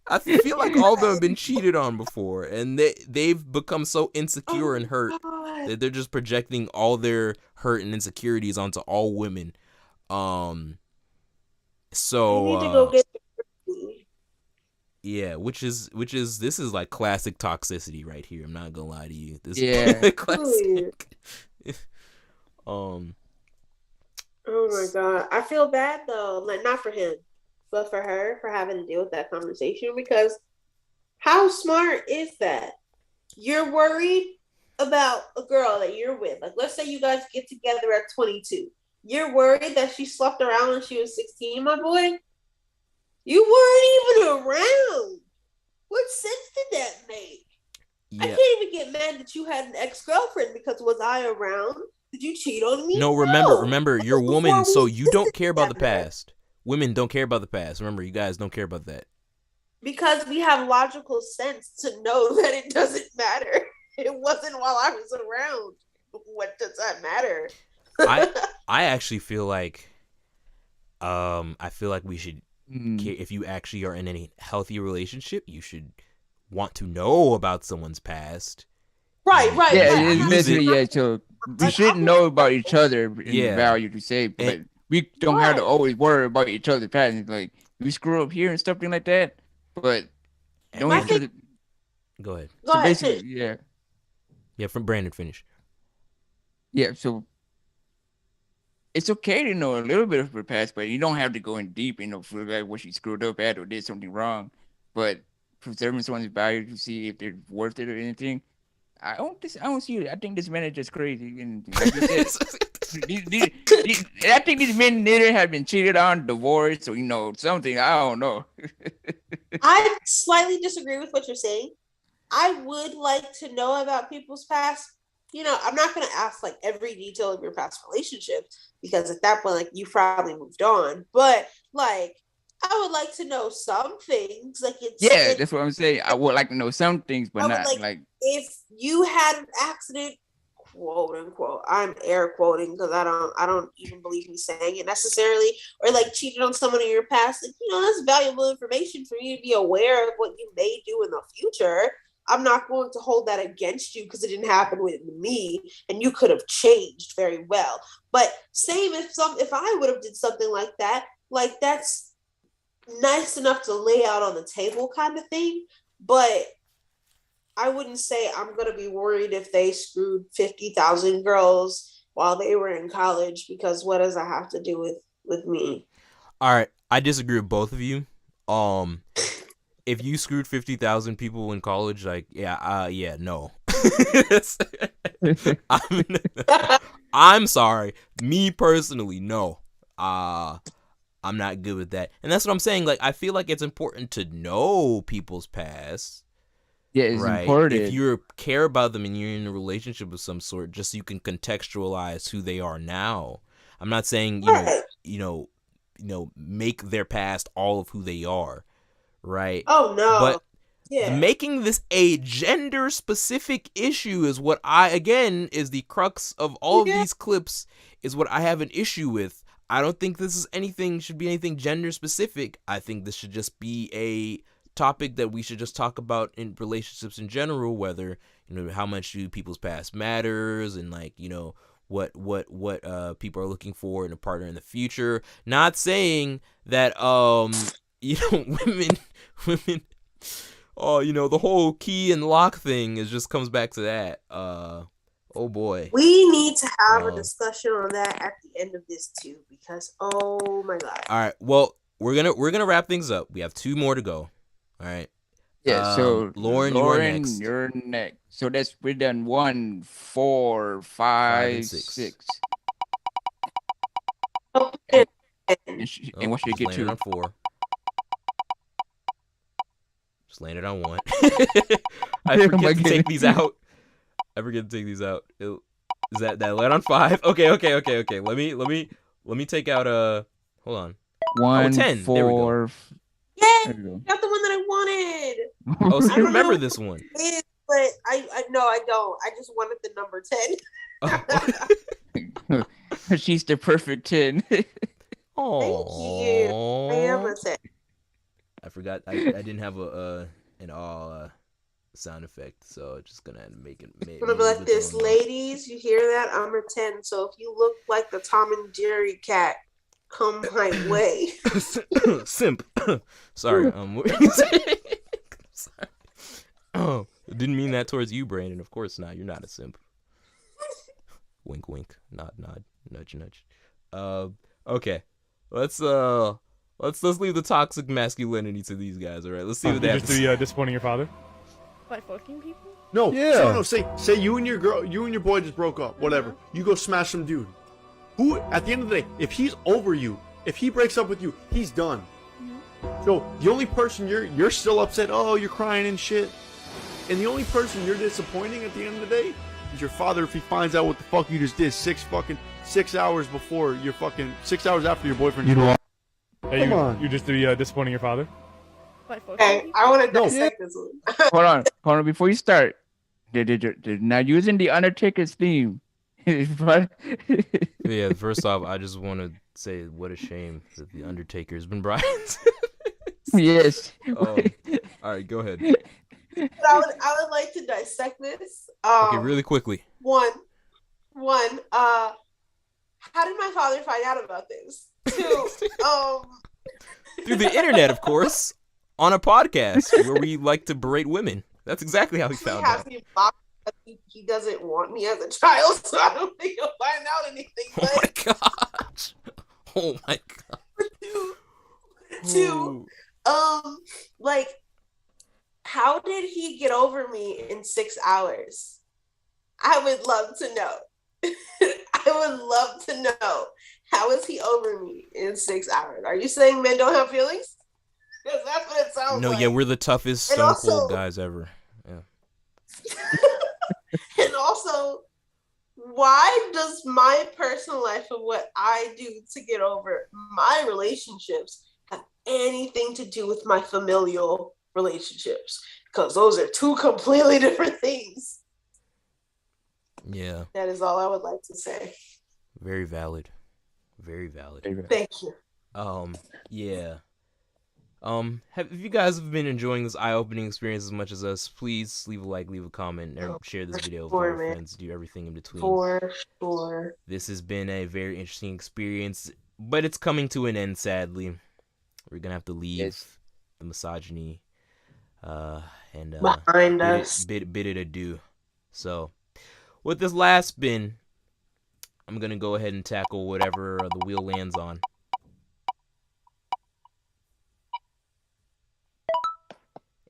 I feel like all of them have been cheated on before, and they've become so insecure and hurt God. that they're just projecting all their hurt and insecurities onto all women. So You need to go get. yeah, which is this is like classic toxicity right here. I'm not gonna lie to you. This Yeah. is classic. Oh my God. I feel bad though. Like not for him, but for her for having to deal with that conversation because how smart is that? You're worried about a girl that you're with. Like let's say you guys get together at 22. You're worried that she slept around when she was 16, my boy? You weren't even around. What sense did that make? I Yeah. can't even get mad that you had an ex-girlfriend because was I around? Did you cheat on me? No, remember, you're a woman, Before so we you don't care about the together. past. Women don't care about the past. Remember, you guys don't care about that. Because we have logical sense to know that it doesn't matter. It wasn't while I was around. What does that matter? I actually feel like we should if you actually are in any healthy relationship, you should want to know about someone's past. Right. Yeah, right. it's basically So we should know about each other and Yeah. the value to say, but And- we don't have to Right. always worry about each other's past. Like we screw up here and stuff like that, but don't I each think- other. Go ahead. Go So ahead. basically, Yeah, from Brandon, finish. yeah. So it's okay to know a little bit of her past, but you don't have to go in deep, for like what she screwed up at or did something wrong. But preserving someone's value to see if they're worth it or anything. I don't see it. I think this man is just crazy. And like you said, I think these men either have been cheated on, divorced, or something. I don't know. I slightly disagree with what you're saying. I would like to know about people's past. I'm not going to ask like every detail of your past relationship because at that point, like you probably moved on. But like, I would like to know some things. Like That's what I'm saying. I would like to know some things, but not like if you had an accident, quote unquote. I'm air quoting because I don't even believe me saying it necessarily, or like cheated on someone in your past. Like, that's valuable information for you to be aware of what you may do in the future. I'm not going to hold that against you because it didn't happen with me and you could have changed very well. But same if I would have did something like that, like that's nice enough to lay out on the table kind of thing. But I wouldn't say I'm going to be worried if they screwed 50,000 girls while they were in college because what does that have to do with me? All right, I disagree with both of you. If you screwed 50,000 people in college, like, no. I'm sorry. Me personally, no. I'm not good with that. And that's what I'm saying. Like, I feel like it's important to know people's past. Yeah, it's right? important. If you care about them and you're in a relationship of some sort, just so you can contextualize who they are now. I'm not saying make their past all of who they are, right? Oh no. But Yeah. making this a gender specific issue is what is the crux of all of these clips, is what I have an issue with. I don't think this is should be anything gender specific. I think this should just be a topic that we should just talk about in relationships in general, whether, how much do people's past matters, and what people are looking for in a partner in the future. Not saying that women the whole key and lock thing just comes back to that. Oh boy. We need to have a discussion on that at the end of this too, because oh my god. All right. Well, we're gonna wrap things up. We have 2 more to go. All right. Yeah. So Lauren, you're next. So we're done 1, 4, 5, 6. And what should get to? On 4. Just landed on 1. I forget to take these out. Is that land on 5? Okay. Let me take out hold on. 1, 10. 4. There we go. Yay! Got the one that I wanted. Oh, so you remember this one? But I no, I don't. I just wanted the number 10. She's the perfect 10. Oh, thank you. I am a 10. I forgot. I didn't have an all sound effect, so just gonna make it. I'm gonna be like this, ladies. You hear that? I'm a 10. So if you look like the Tom and Jerry cat, come my way. Simp. Sorry. Sorry. Oh, I didn't mean that towards you, Brandon. Of course not. You're not a simp. Wink, wink. Nod, nod. Nudge, nudge. Okay. Let's leave the toxic masculinity to these guys. All right. Let's see what they have to say. Disappointing your father? By fucking people? No, Yeah. no. Say you and your boy just broke up. Whatever. You go smash some dude. Who at the end of the day, if he's over you, if he breaks up with you, he's done. So the only person you're still upset. Oh, you're crying and shit. And the only person you're disappointing at the end of the day is your father if he finds out what the fuck you just did 6 hours before your 6 hours after your boyfriend. Hey, you just disappointing your father? By fucking Okay, people? I want to dissect this one. Hold on. Before you start, they're now using the Undertaker's theme. Yeah. First off, I just want to say what a shame that the Undertaker has been brought. Yes. Oh, all right. Go ahead. But I would like to dissect this. Okay, really quickly. One. How did my father find out about this? 2. Through the internet, of course, on a podcast where we like to berate women. That's exactly how he found out. He doesn't want me as a child, so I don't think he'll find out anything. Oh my gosh. Oh my god. 2. How did he get over me in 6 hours? I would love to know. I would love to know. How is he over me in 6 hours? Are you saying men don't have feelings? Because that's what it sounds like. No, yeah, we're the toughest Stone Cold guys ever. Yeah. And also, why does my personal life and what I do to get over my relationships have anything to do with my familial relationships? Because those are 2 completely different things. Yeah. That is all I would like to say. Very valid. Very valid. Thank you. Yeah. If you guys have been enjoying this eye-opening experience as much as us, please leave a like, leave a comment, or share this video with all your friends. Do everything in between. For sure. This has been a very interesting experience, but it's coming to an end, sadly. We're gonna have to leave the misogyny and behind us. Bid it adieu. So, with this last spin, I'm gonna go ahead and tackle whatever the wheel lands on.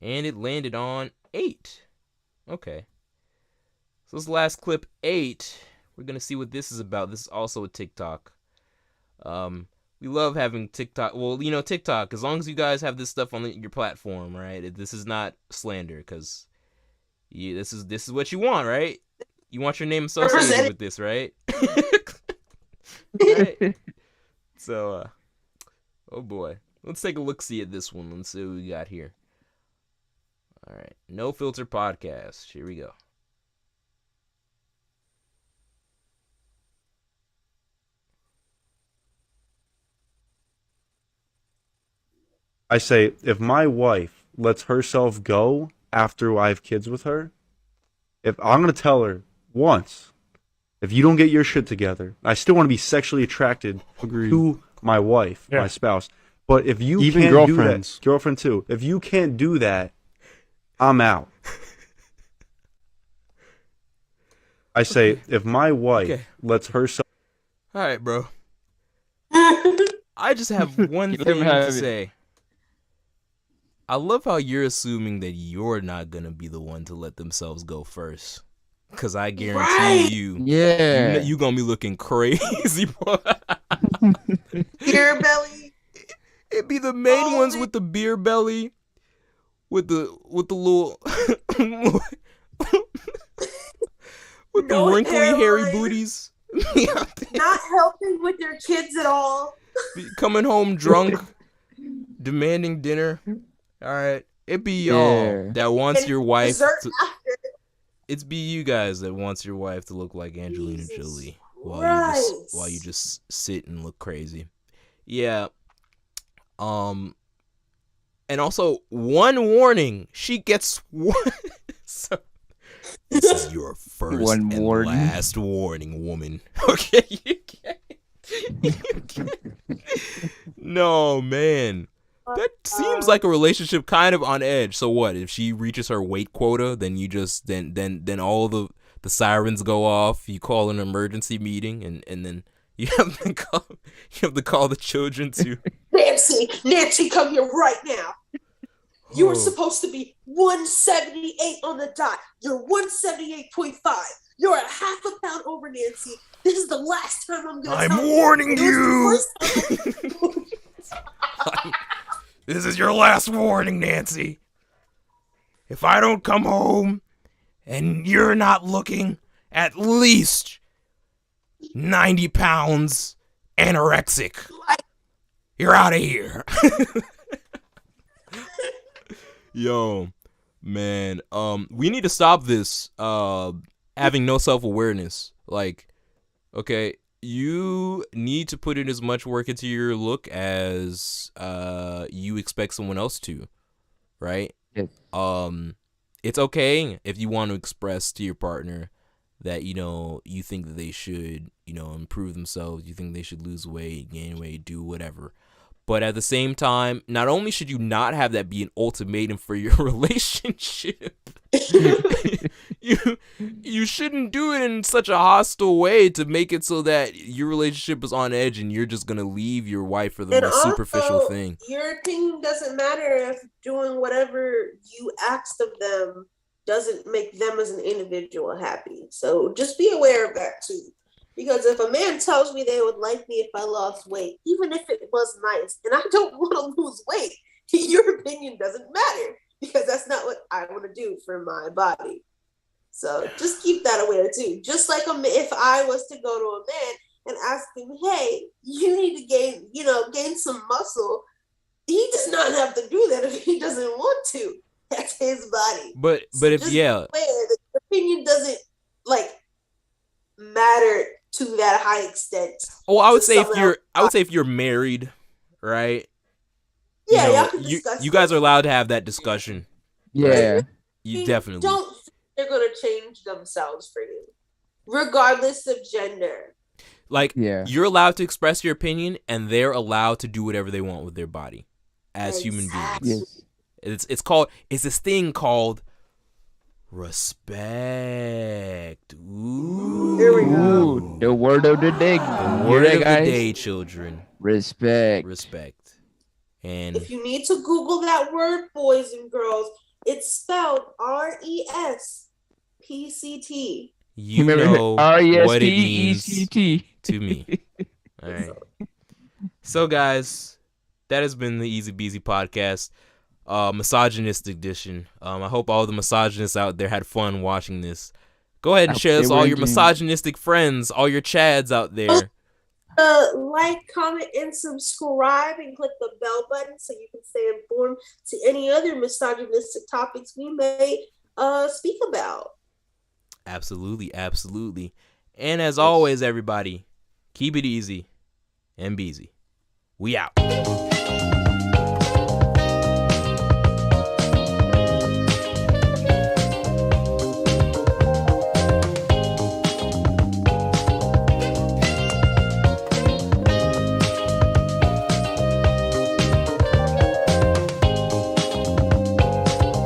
And it landed on 8. Okay. So this last clip, 8. We're going to see what this is about. This is also a TikTok. We love having TikTok. Well, TikTok, as long as you guys have this stuff on your platform, right? This is not slander, because this is what you want, right? You want your name associated with this, right? Right. So, oh boy, let's take a look see at this one. Let's see what we got here. All right, No Filter Podcast. Here we go. I say, if my wife lets herself go after I have kids with her, if I'm gonna tell her once, if you don't get your shit together, I still want to be sexually attracted to my wife, my spouse. But if you Even can't girlfriends. do that, girlfriend too. If you can't do that, I'm out. I say, if my wife lets herself. All right, bro. I just have one Let thing him to have it. say. I love how you're assuming that you're not gonna be the one to let themselves go first, cause I guarantee you gonna be looking crazy, boy. Beer belly. It'd be the main ones with the beer belly, with the little, with the wrinkly hairy booties. Not helping with their kids at all. Coming home drunk, demanding dinner. All right, it be y'all that wants your wife. It's be you guys that wants your wife to look like Angelina Jolie while you just sit and look crazy. Yeah. And also one warning: she gets one. So this is your first and last warning, woman. Okay, you can't. No, man. That seems like a relationship kind of on edge. So what? If she reaches her weight quota, then you just then all the sirens go off. You call an emergency meeting, and then you have to call the children to Nancy, come here right now. You were supposed to be 178 on the dot. You're 178.5. You're a half a pound over, Nancy. This is the last time I'm gonna. I'm warning you. This is your last warning, Nancy. If I don't come home and you're not looking at least 90 pounds anorexic, you're out of here. Yo, man, we need to stop this having no self-awareness. Like, okay, you need to put in as much work into your look as you expect someone else to, right? Yes. It's okay if you want to express to your partner that, you think that they should, improve themselves, you think they should lose weight, gain weight, do whatever. But at the same time, not only should you not have that be an ultimatum for your relationship, you shouldn't do it in such a hostile way to make it so that your relationship is on edge and you're just gonna leave your wife for the most superficial thing. Your opinion doesn't matter if doing whatever you asked of them doesn't make them as an individual happy. So just be aware of that too. Because if a man tells me they would like me if I lost weight, even if it was nice, and I don't want to lose weight, your opinion doesn't matter because that's not what I want to do for my body. So just keep that aware too. Just like if I was to go to a man and ask him, hey, you need to gain some muscle, he does not have to do that if he doesn't want to. That's his body. But if aware that the opinion doesn't matter to that high extent. Oh, I would say if you're married, right? Yeah, y'all can discuss. You guys are allowed to have that discussion. Yeah. Right? You definitely don't think they're gonna change themselves for you, regardless of gender. You're allowed to express your opinion, and they're allowed to do whatever they want with their body as human beings. Yes. It's this thing called respect. Ooh. Here we go. The word of the day. The word of the day, children. Respect. And if you need to Google that word, boys and girls, it's spelled RESPCT. You know what it means to me. All right. So, guys, that has been the Easy Beasy podcast. misogynistic edition. I hope all the misogynists out there had fun watching this. Go ahead and I share hope this they all were your enjoying it. misogynistic friends, all your chads out there. Like, comment, and subscribe, and click the bell button so you can stay informed to any other misogynistic topics we may speak about. Absolutely, absolutely. And as always, everybody, keep it easy and beezy. We out.